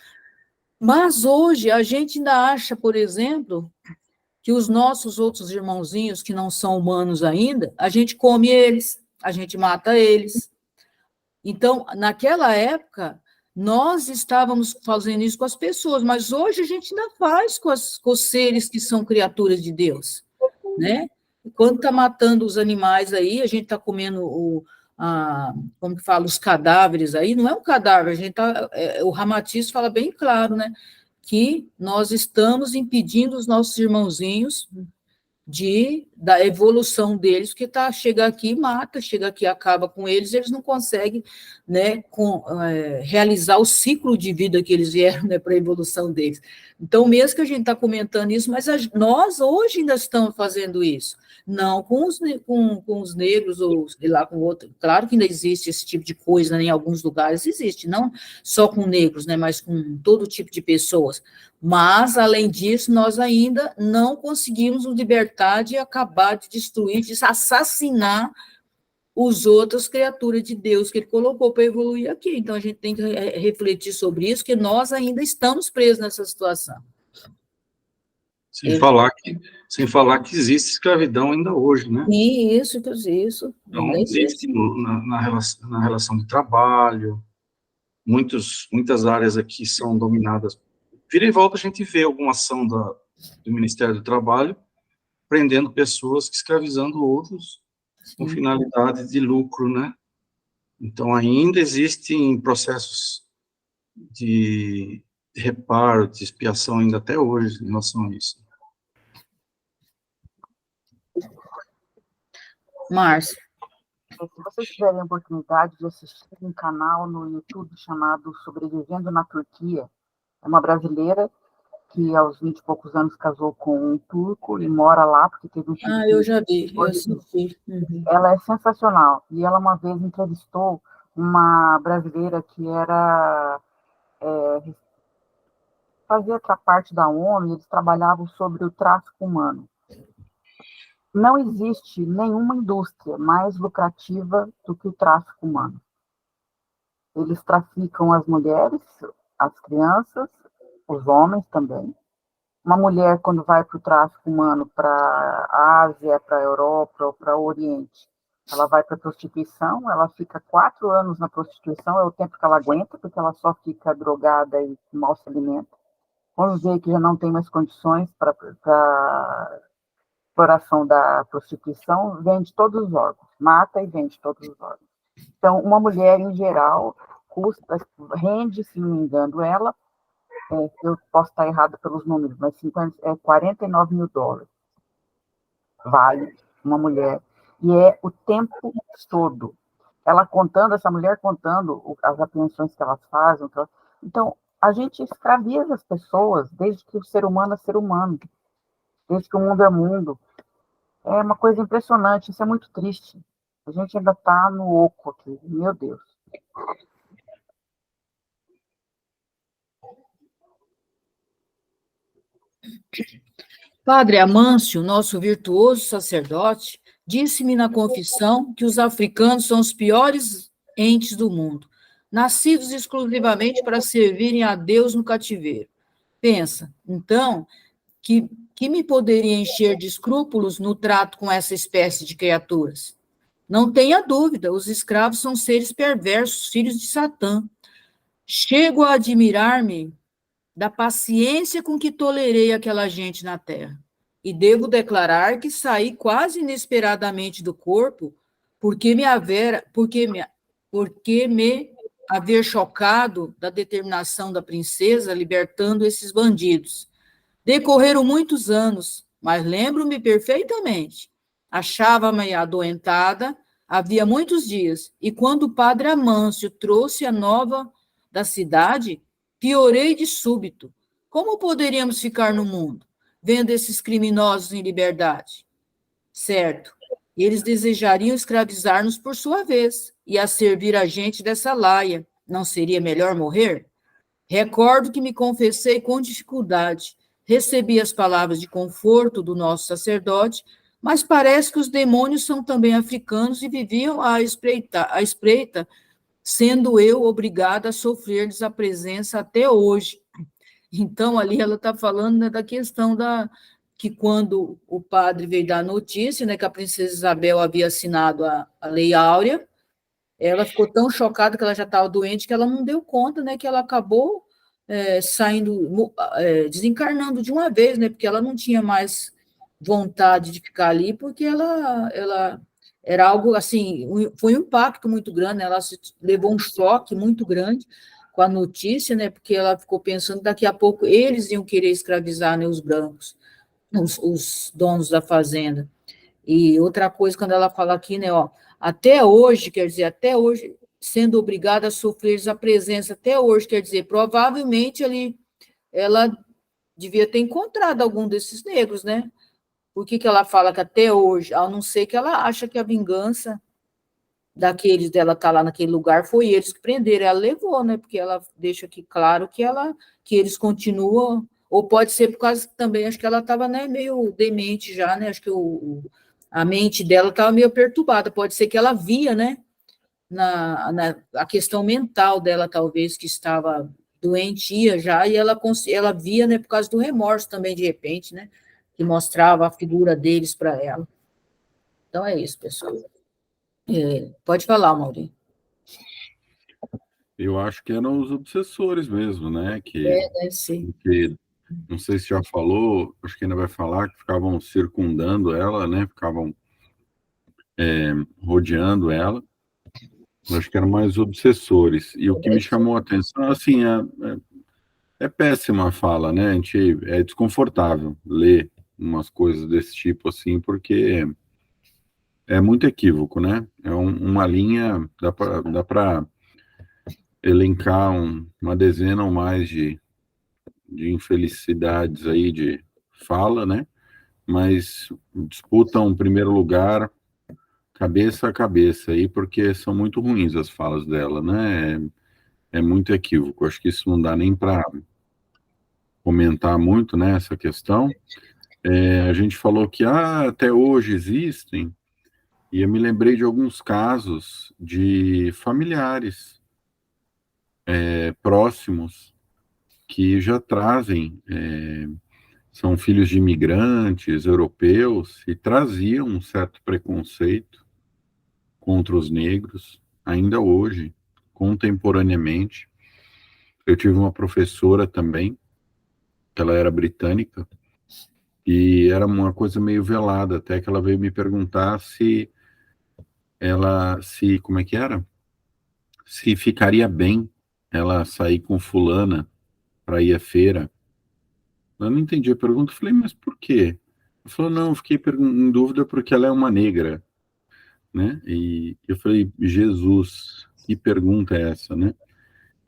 Mas hoje a gente ainda acha, por exemplo, que os nossos outros irmãozinhos, que não são humanos ainda, a gente come eles, a gente mata eles. Então, naquela época, nós estávamos fazendo isso com as pessoas, mas hoje a gente ainda faz com os seres que são criaturas de Deus, né? Quando está matando os animais aí, a gente está comendo como que fala, os cadáveres aí, não é um cadáver, a gente o Ramatiz fala bem claro, né? Que nós estamos impedindo os nossos irmãozinhos da evolução deles, porque chega aqui e mata, chega aqui e acaba com eles não conseguem, né, realizar o ciclo de vida que eles vieram, né, para a evolução deles. Então, mesmo que a gente está comentando isso, mas nós hoje ainda estamos fazendo isso, não com os negros, ou sei lá, com outro. Claro que ainda existe esse tipo de coisa, né, em alguns lugares existe, não só com negros, né, mas com todo tipo de pessoas. Mas, além disso, nós ainda não conseguimos nos libertar de acabar de destruir, de assassinar os outras criaturas de Deus que ele colocou para evoluir aqui. Então, a gente tem que refletir sobre isso, que nós ainda estamos presos nessa situação. Sem falar que existe escravidão ainda hoje, né? Isso. Então, existe na relação de trabalho, muitas áreas aqui são dominadas. Vira e volta a gente vê alguma ação do Ministério do Trabalho prendendo pessoas, escravizando outros, com finalidade de lucro, né? Então, ainda existem processos de reparo, de expiação ainda até hoje em relação a isso. Márcia. Se vocês tiverem a oportunidade de assistir um canal no YouTube chamado Sobrevivendo na Turquia, é uma brasileira que aos 20 e poucos anos casou com um turco e mora lá porque teve um filho. Eu já vi, eu assisti. Uhum. Ela é sensacional. E ela uma vez entrevistou uma brasileira que fazia outra parte da ONU, e eles trabalhavam sobre o tráfico humano. Não existe nenhuma indústria mais lucrativa do que o tráfico humano. Eles traficam as mulheres, as crianças, os homens também. Uma mulher, quando vai para o tráfico humano para a Ásia, para a Europa ou para o Oriente, ela vai para a prostituição, ela fica 4 anos na prostituição, é o tempo que ela aguenta, porque ela só fica drogada e mal se alimenta. Quando vê que já não tem mais condições para exploração da prostituição, vende todos os órgãos, mata e vende todos os órgãos. Então, uma mulher, em geral, rende, se não me engano, ela, eu posso estar errado pelos números, mas 49 mil dólares. Vale uma mulher. E é o tempo todo. Essa mulher contando as apreensões que elas fazem. Então, a gente escraviza as pessoas desde que o ser humano é ser humano. Desde que o mundo é mundo. É uma coisa impressionante, isso é muito triste. A gente ainda está no oco aqui, meu Deus. Padre Amâncio, nosso virtuoso sacerdote, disse-me na confissão que os africanos são os piores entes do mundo. nascidos exclusivamente para servirem a Deus no cativeiro. Pensa, então, que me poderia encher de escrúpulos no trato com essa espécie de criaturas? Não tenha dúvida, os escravos são seres perversos, filhos de Satã. Chego a admirar-me da paciência com que tolerei aquela gente na terra. E devo declarar que saí quase inesperadamente do corpo, porque me haver chocado da determinação da princesa libertando esses bandidos. Decorreram muitos anos, mas lembro-me perfeitamente. Achava-me adoentada, havia muitos dias, e quando o padre Amâncio trouxe a nova da cidade, piorei de súbito. Como poderíamos ficar no mundo, vendo esses criminosos em liberdade? Certo, eles desejariam escravizar-nos por sua vez, e a servir a gente dessa laia. Não seria melhor morrer? Recordo que me confessei com dificuldade. Recebi as palavras de conforto do nosso sacerdote, mas parece que os demônios são também africanos e viviam à espreita, sendo eu obrigada a sofrer-lhes a presença até hoje. Então, ali ela está falando, né, da questão que quando o padre veio dar a notícia, né, que a princesa Isabel havia assinado a Lei Áurea, ela ficou tão chocada que ela já estava doente que ela não deu conta, né, que ela acabou desencarnando de uma vez, né, porque ela não tinha mais vontade de ficar ali, porque ela era algo assim, foi um impacto muito grande, né, ela levou um choque muito grande com a notícia, né, porque ela ficou pensando que daqui a pouco eles iam querer escravizar, né, os brancos, os donos da fazenda. E outra coisa, quando ela fala aqui, né, ó, até hoje, quer dizer, até hoje, sendo obrigada a sofrer a presença, até hoje, quer dizer, provavelmente ali ela devia ter encontrado algum desses negros, né? Por que ela fala que até hoje, a não ser que ela acha que a vingança daqueles dela estar lá naquele lugar foi eles que prenderam, ela levou, né? Porque ela deixa aqui claro que eles continuam, ou pode ser por causa que também, acho que ela estava, né, meio demente já, né? Acho que a mente dela estava meio perturbada, pode ser que ela via, né? A questão mental dela, talvez, que estava doentia já, e ela via, né, por causa do remorso também, de repente, né, que mostrava a figura deles para ela. Então, é isso, pessoal. Pode falar, Maurinho. Eu acho que eram os obsessores mesmo, né? Deve ser. Que, não sei se já falou, acho que ainda vai falar, que ficavam circundando ela, né? Ficavam rodeando ela. Eu acho que eram mais obsessores. E o que me chamou a atenção, assim, é péssima a fala, né? É desconfortável ler umas coisas desse tipo, assim, porque é muito equívoco, né? É uma linha, dá para elencar uma dezena ou mais de infelicidades aí de fala, né? Mas disputam o primeiro lugar cabeça a cabeça aí, porque são muito ruins as falas dela, né? É muito equívoco. Acho que isso não dá nem para comentar muito, né, essa questão. A gente falou que até hoje existem, e eu me lembrei de alguns casos de familiares próximos que já trazem, são filhos de imigrantes europeus e traziam um certo preconceito contra os negros, ainda hoje, contemporaneamente. Eu tive uma professora também, ela era britânica, e era uma coisa meio velada, até que ela veio me perguntar como é que era? Se ficaria bem ela sair com fulana para ir à feira. Eu não entendi a pergunta, eu falei, mas por quê? Ela falou, não, eu fiquei em dúvida porque ela é uma negra, né? E eu falei, Jesus, que pergunta é essa, né?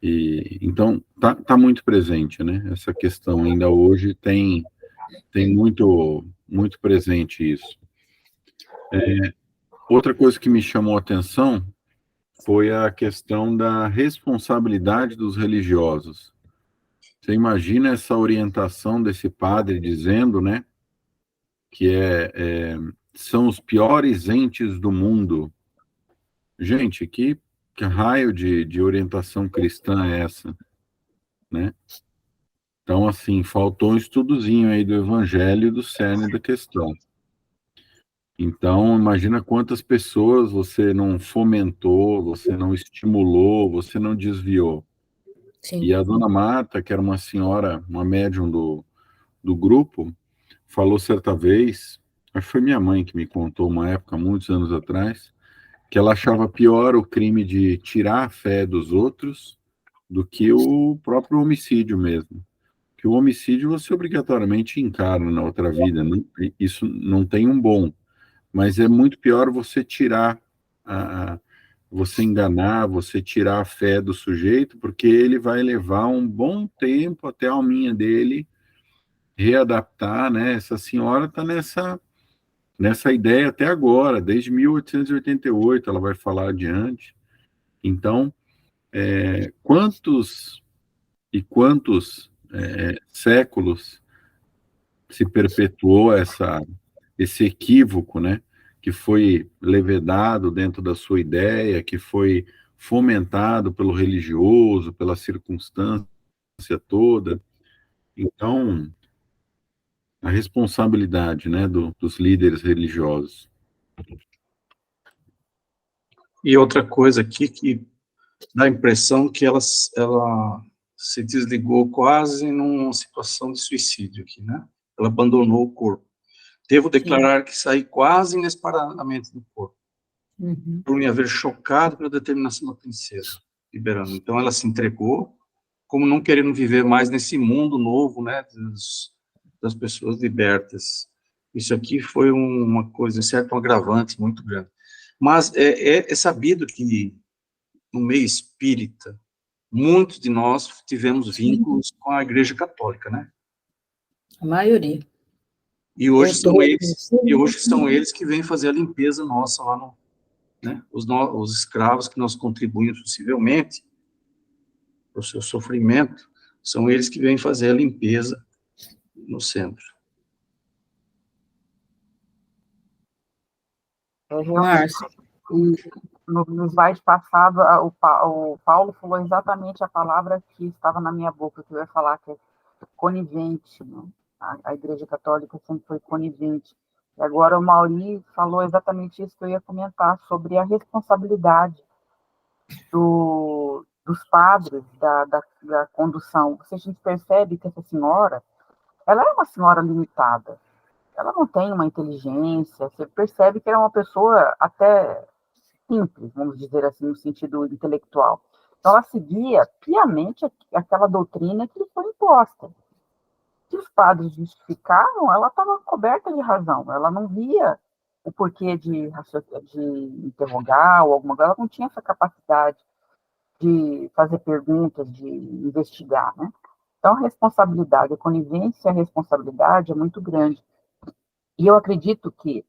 E então tá muito presente, né? Essa questão ainda hoje tem muito presente isso. Outra coisa que me chamou a atenção foi a questão da responsabilidade dos religiosos. Você imagina essa orientação desse padre dizendo, né, que são os piores entes do mundo. Gente, que que raio de orientação cristã é essa, né? Então, assim, faltou um estudozinho aí do evangelho e do cerne da questão. Então, imagina quantas pessoas você não fomentou, você não estimulou, você não desviou. Sim. E a dona Marta, que era uma senhora, uma médium do grupo, falou certa vez, acho que foi minha mãe que me contou uma época, muitos anos atrás, que ela achava pior o crime de tirar a fé dos outros do que o próprio homicídio mesmo. Que o homicídio você obrigatoriamente encara na outra vida, isso não tem um bom, mas é muito pior você tirar, você enganar, você tirar a fé do sujeito, porque ele vai levar um bom tempo até a alminha dele readaptar, né? Essa senhora está nessa ideia até agora, desde 1888, ela vai falar adiante. Então, quantos e quantos séculos se perpetuou esse equívoco, né? Que foi levedado dentro da sua ideia, que foi fomentado pelo religioso, pela circunstância toda. Então, a responsabilidade, né, dos líderes religiosos. E outra coisa aqui que dá a impressão que ela se desligou quase numa situação de suicídio aqui, né? Ela abandonou o corpo. Devo declarar que saí quase inesperadamente do corpo, por me haver chocado pela determinação da princesa, liberando. Então ela se entregou, como não querendo viver mais nesse mundo novo, né, das pessoas libertas. Isso aqui foi uma coisa, certo, um agravante muito grande. Mas é sabido que no meio espírita, muitos de nós tivemos vínculos com a Igreja Católica, né? A maioria. E hoje são eles que vêm fazer a limpeza nossa lá no, né? Os escravos que nós contribuímos possivelmente para o seu sofrimento, são eles que vêm fazer a limpeza no centro. Márcia. No slide passado, o Paulo falou exatamente a palavra que estava na minha boca, que eu ia falar, que é conivente, né? A Igreja Católica sempre foi conivente. E agora o Mauri falou exatamente isso que eu ia comentar, sobre a responsabilidade dos padres da condução. A gente percebe que essa senhora, ela é uma senhora limitada, ela não tem uma inteligência, você percebe que ela é uma pessoa até simples, vamos dizer assim, no sentido intelectual. Então, ela seguia piamente aquela doutrina que lhe foi imposta. Se os padres justificavam, ela estava coberta de razão, ela não via o porquê de interrogar ou alguma coisa, ela não tinha essa capacidade de fazer perguntas, de investigar, né? Então, a responsabilidade, a conivência e a responsabilidade é muito grande. E eu acredito que,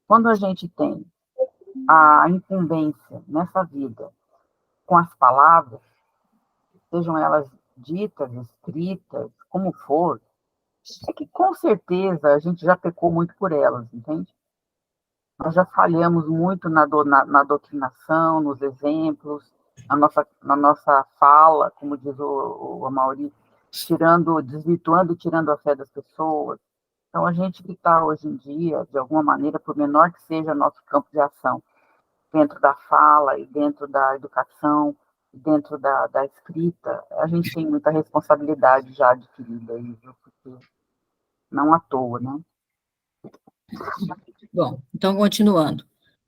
quando a gente tem a incumbência nessa vida com as palavras, sejam elas ditas, escritas, como for, é que com certeza a gente já pecou muito por elas, entende? Nós já falhamos muito na doutrinação, nos exemplos, na nossa fala, como diz o Amaury, desvirtuando e tirando a fé das pessoas. Então, a gente que está hoje em dia, de alguma maneira, por menor que seja nosso campo de ação, dentro da fala e dentro da educação, dentro da escrita, a gente tem muita responsabilidade já adquirida aí, porque não à toa, né? Bom, então, continuando.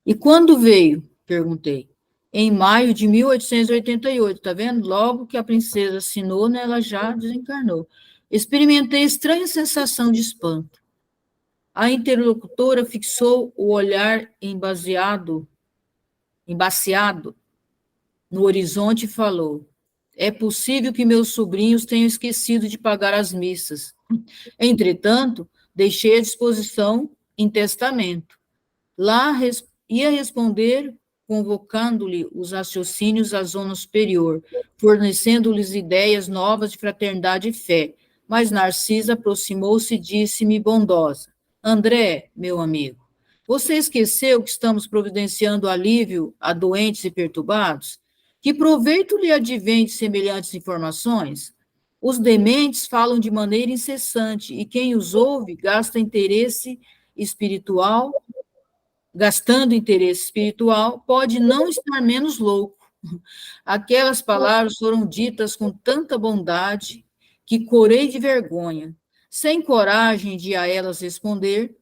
E quando veio? Perguntei. Em maio de 1888, tá vendo? Logo que a princesa assinou, né, ela já desencarnou. Experimentei estranha sensação de espanto. A interlocutora fixou o olhar embaciado no horizonte e falou: é possível que meus sobrinhos tenham esquecido de pagar as missas. Entretanto, deixei à disposição em testamento. Lá ia responder, convocando-lhe os raciocínios à zona superior, fornecendo-lhes ideias novas de fraternidade e fé. Mas Narcisa aproximou-se e disse-me bondosa: André, meu amigo, você esqueceu que estamos providenciando alívio a doentes e perturbados? Que proveito lhe advém de semelhantes informações? Os dementes falam de maneira incessante, e quem os ouve gastando interesse espiritual, pode não estar menos louco. Aquelas palavras foram ditas com tanta bondade que corei de vergonha, sem coragem de a elas responder.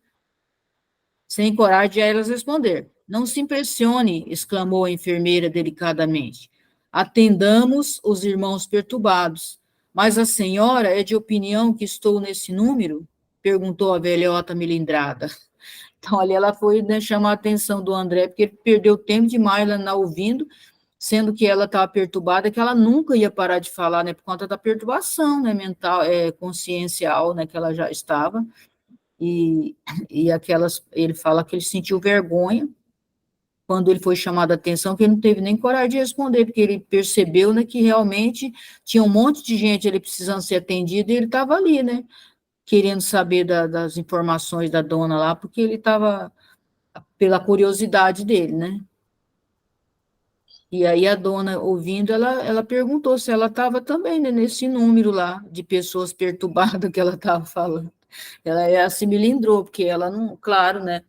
Não se impressione, exclamou a enfermeira delicadamente. Atendamos os irmãos perturbados. Mas a senhora é de opinião que estou nesse número? Perguntou a velhota melindrada. Então, ali ela foi, né, chamar a atenção do André, porque ele perdeu tempo demais lá ouvindo, sendo que ela estava perturbada, que ela nunca ia parar de falar, né, por conta da perturbação, né, mental, consciencial, né, que ela já estava. E ele fala que ele sentiu vergonha quando ele foi chamado a atenção, que ele não teve nem coragem de responder, porque ele percebeu, né, que realmente tinha um monte de gente ali precisando ser atendido, e ele estava ali, né, querendo saber das informações da dona lá, porque ele estava, pela curiosidade dele, né. E aí a dona, ouvindo, ela perguntou se ela estava também, né, nesse número lá de pessoas perturbadas que ela estava falando. Ela se melindrou, porque ela não, claro, né,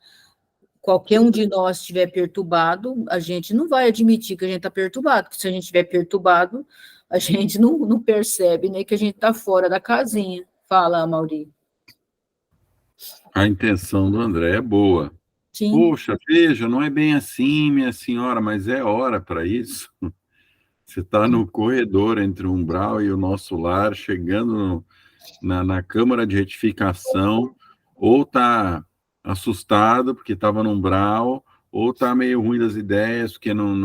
qualquer um de nós estiver perturbado, a gente não vai admitir que a gente está perturbado, porque se a gente estiver perturbado, a gente não percebe, né, que a gente está fora da casinha. Fala, Mauri. A intenção do André é boa. Sim. Poxa, veja, não é bem assim, minha senhora, mas é hora para isso. Você está no corredor entre o umbral e o nosso lar, chegando na Câmara de Retificação, ou está assustado porque estava no umbral, ou está meio ruim das ideias, porque não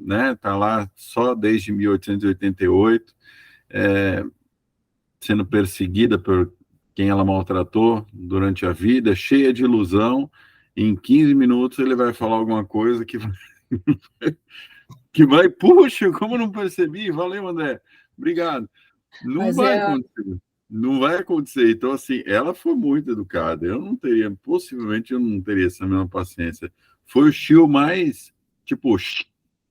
né, está lá só desde 1888, sendo perseguida por quem ela maltratou durante a vida, cheia de ilusão. Em 15 minutos ele vai falar alguma coisa que vai, puxa, como não percebi? Valeu, André. Obrigado. Não vai acontecer. Não vai acontecer. Então, assim, ela foi muito educada. Possivelmente eu não teria essa mesma paciência. Foi o Chiu mais, tipo,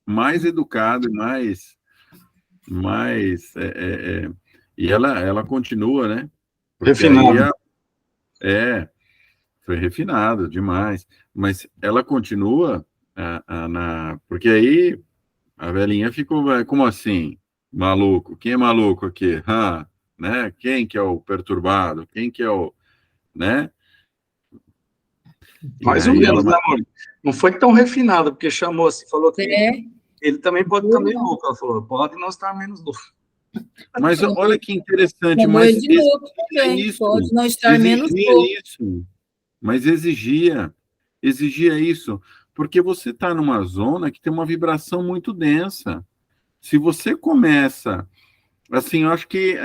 mais educado, e ela continua, né? Porque refinado. Foi refinado demais. Mas ela continua porque aí a velhinha ficou, como assim? Maluco? Quem é maluco aqui? Né? Quem que é o perturbado? Quem que é o, né? Mais ou menos, né, amor? Não foi tão refinado, porque chamou assim, falou que ele também pode estar meio louco. Ela falou, pode não estar menos louco. Mas olha que interessante, mas de louco também, isso, pode não estar menos louco. Isso, mas exigia isso, porque você está numa zona que tem uma vibração muito densa. Se você começa, assim, eu acho que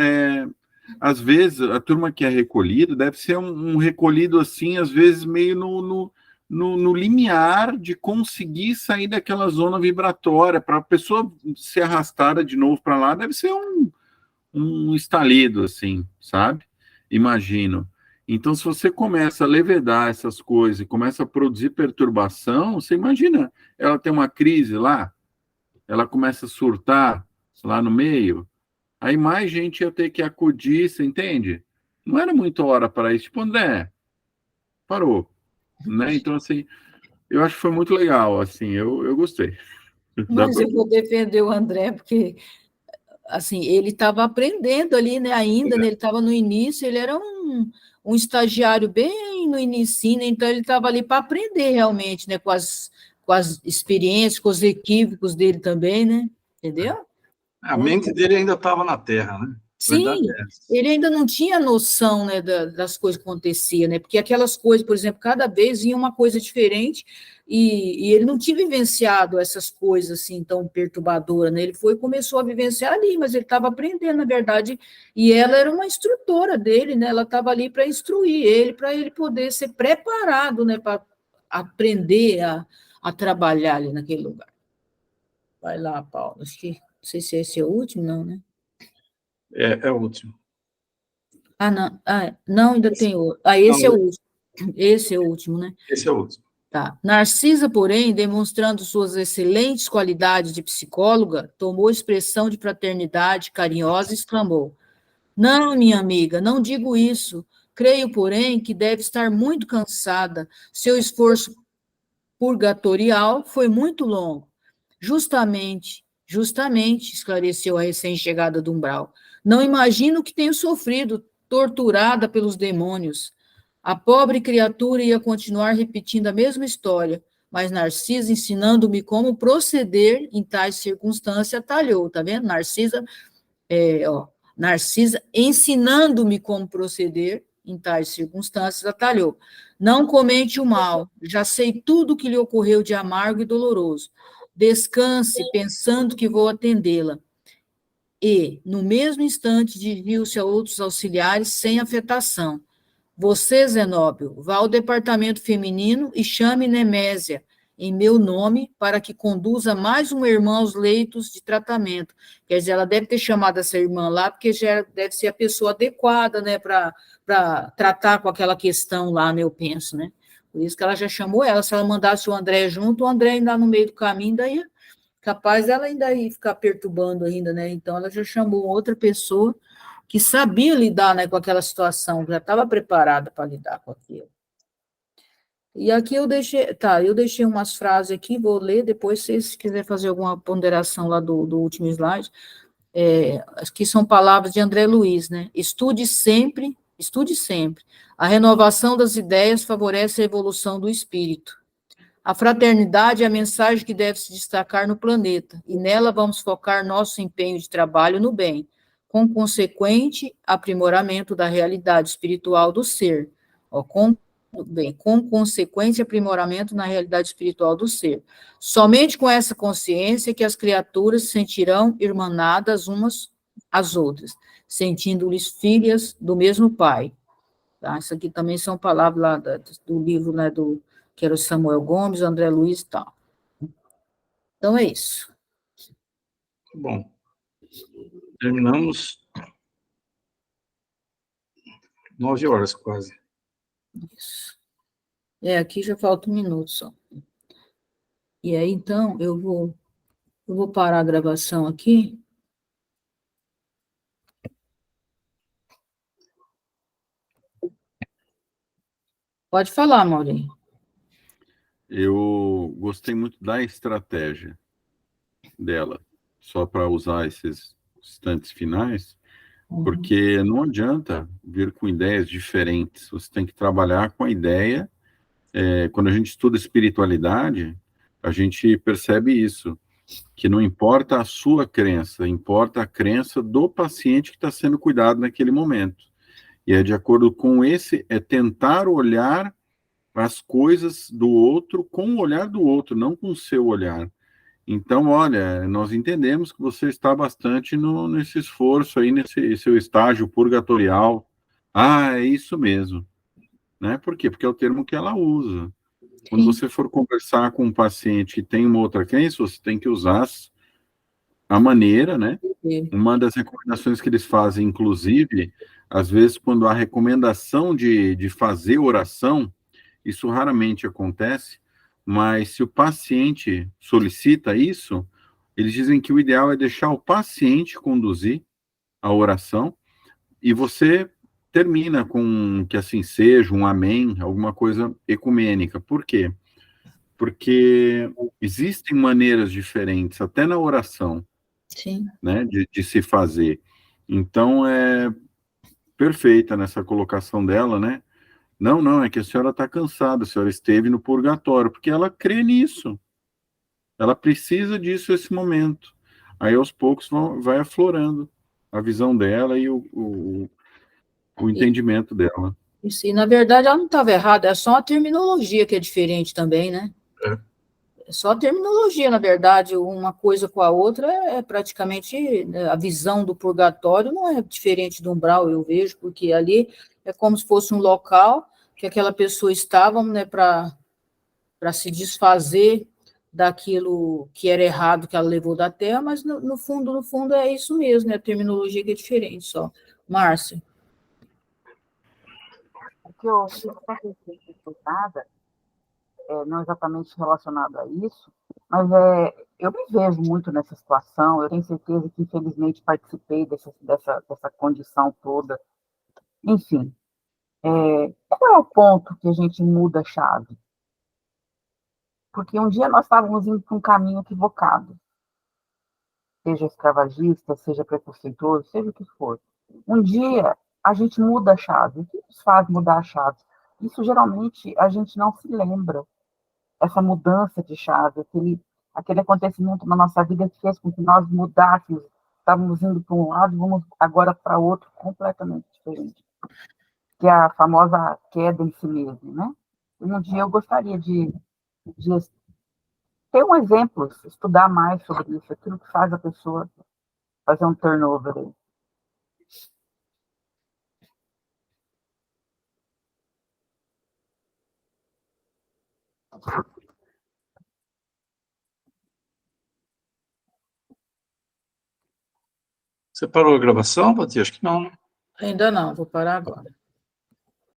às vezes a turma que é recolhida deve ser um recolhido assim, às vezes meio no limiar de conseguir sair daquela zona vibratória. Para a pessoa ser arrastada de novo para lá, deve ser um estalido, assim, sabe? Imagino. Então, se você começa a levedar essas coisas e começa a produzir perturbação, você imagina, ela tem uma crise lá, ela começa a surtar lá no meio, aí mais gente ia ter que acudir, você entende? Não era muito hora para isso. Tipo, André, parou. Né? Então, assim, eu acho que foi muito legal, assim, eu gostei. Mas eu vou defender o André, porque assim, ele estava aprendendo ali, né, ainda, né, ele estava no início, ele era um estagiário bem no início, né, então ele estava ali para aprender realmente, né, com as experiências, com os equívocos dele também, né, entendeu? A mente dele ainda estava na Terra, né? Sim, ele ainda não tinha noção, né, das coisas que aconteciam, né, porque aquelas coisas, por exemplo, cada vez vinha uma coisa diferente, e ele não tinha vivenciado essas coisas assim tão perturbadoras, né, ele começou a vivenciar ali, mas ele estava aprendendo, na verdade, e ela era uma instrutora dele, né, ela estava ali para instruir ele, para ele poder ser preparado, né, para aprender a trabalhar ali naquele lugar. Vai lá, Paulo, acho que, não sei se esse é o último, não, né? É o último. Não. Não, ainda tem outro. Esse é o último. Esse é o último, né? Esse é o último. Tá. Narcisa, porém, demonstrando suas excelentes qualidades de psicóloga, tomou expressão de fraternidade carinhosa e exclamou: Não, minha amiga, não digo isso. Creio, porém, que deve estar muito cansada. Seu esforço purgatorial foi muito longo. Justamente, esclareceu a recém-chegada do umbral. Não imagino o que tenho sofrido, torturada pelos demônios. A pobre criatura ia continuar repetindo a mesma história, mas Narcisa, ensinando-me como proceder em tais circunstâncias, atalhou, tá vendo? Narcisa, ensinando-me como proceder em tais circunstâncias, atalhou. Não comente o mal, já sei tudo o que lhe ocorreu de amargo e doloroso. Descanse, pensando que vou atendê-la. E, no mesmo instante, dirigiu-se a outros auxiliares sem afetação. Você, Zenóbio, vá ao departamento feminino e chame Nemésia, em meu nome, para que conduza mais uma irmã aos leitos de tratamento. Quer dizer, ela deve ter chamado essa irmã lá, porque já deve ser a pessoa adequada, né, para tratar com aquela questão lá, né, eu penso, né? Por isso que ela já chamou ela. Se ela mandasse o André junto, o André ainda no meio do caminho, daí capaz dela ainda ir ficar perturbando ainda, né? Então, ela já chamou outra pessoa que sabia lidar, né, com aquela situação, já estava preparada para lidar com aquilo. E aqui eu deixei umas frases aqui, vou ler, depois, se vocês quiserem fazer alguma ponderação lá do último slide, que são palavras de André Luiz, né? Estude sempre. A renovação das ideias favorece a evolução do espírito. A fraternidade é a mensagem que deve se destacar no planeta, e nela vamos focar nosso empenho de trabalho no bem, com consequente aprimoramento da realidade espiritual do ser. Com consequente aprimoramento na realidade espiritual do ser. Somente com essa consciência que as criaturas se sentirão irmanadas umas às outras, sentindo-lhes filhas do mesmo Pai. Tá? Isso aqui também são palavras lá do livro, né, que era o Samuel Gomes, André Luiz e tal. Então, é isso. Bom, terminamos 9 horas quase. Isso. Aqui já falta 1 minuto só. E aí, então, eu vou parar a gravação aqui. Pode falar, Maurinho. Eu gostei muito da estratégia dela, só para usar esses instantes finais, porque não adianta vir com ideias diferentes, você tem que trabalhar com a ideia. Quando a gente estuda espiritualidade, a gente percebe isso, que não importa a sua crença, importa a crença do paciente que está sendo cuidado naquele momento. E é de acordo com tentar olhar as coisas do outro com o olhar do outro, não com o seu olhar. Então, olha, nós entendemos que você está bastante nesse esforço aí, nesse seu estágio purgatorial. É isso mesmo. Né? Por quê? Porque é o termo que ela usa. Quando você for conversar com um paciente que tem uma outra crença, você tem que usar a maneira, né? Uma das recomendações que eles fazem, inclusive, às vezes, quando há recomendação de fazer oração, isso raramente acontece, mas se o paciente solicita isso, eles dizem que o ideal é deixar o paciente conduzir a oração e você termina com que assim seja, um amém, alguma coisa ecumênica. Por quê? Porque existem maneiras diferentes, até na oração, Sim. né, de se fazer. Então, é perfeita nessa colocação dela, né? Não, é que a senhora está cansada, a senhora esteve no purgatório, porque ela crê nisso. Ela precisa disso nesse momento. Aí, aos poucos, vai aflorando a visão dela e o entendimento dela. Isso, e, na verdade, ela não estava errada, é só a terminologia que é diferente também, né? É só a terminologia, na verdade, uma coisa com a outra é praticamente, a visão do purgatório não é diferente do umbral, eu vejo, porque ali é como se fosse um local que aquela pessoa estava, né, para se desfazer daquilo que era errado que ela levou da Terra, mas no fundo é isso mesmo, né? A terminologia que é diferente só. Márcia. O que eu fico nada não exatamente relacionado a isso, mas eu me vejo muito nessa situação. Eu tenho certeza que, infelizmente, participei dessa condição toda. Enfim, qual é o ponto que a gente muda a chave? Porque um dia nós estávamos indo para um caminho equivocado, seja escravagista, seja preconceituoso, seja o que for. Um dia a gente muda a chave. O que nos faz mudar a chave? Isso geralmente a gente não se lembra. Essa mudança de chave, aquele acontecimento na nossa vida que fez com que nós mudássemos, estávamos indo para um lado, vamos agora para outro completamente diferente. Que é a famosa queda em si mesmo, né? E um dia eu gostaria de ter um exemplo, estudar mais sobre isso, aquilo que faz a pessoa fazer um turnover aí. Você parou a gravação, Pati? Acho que não, né? Ainda não, vou parar agora.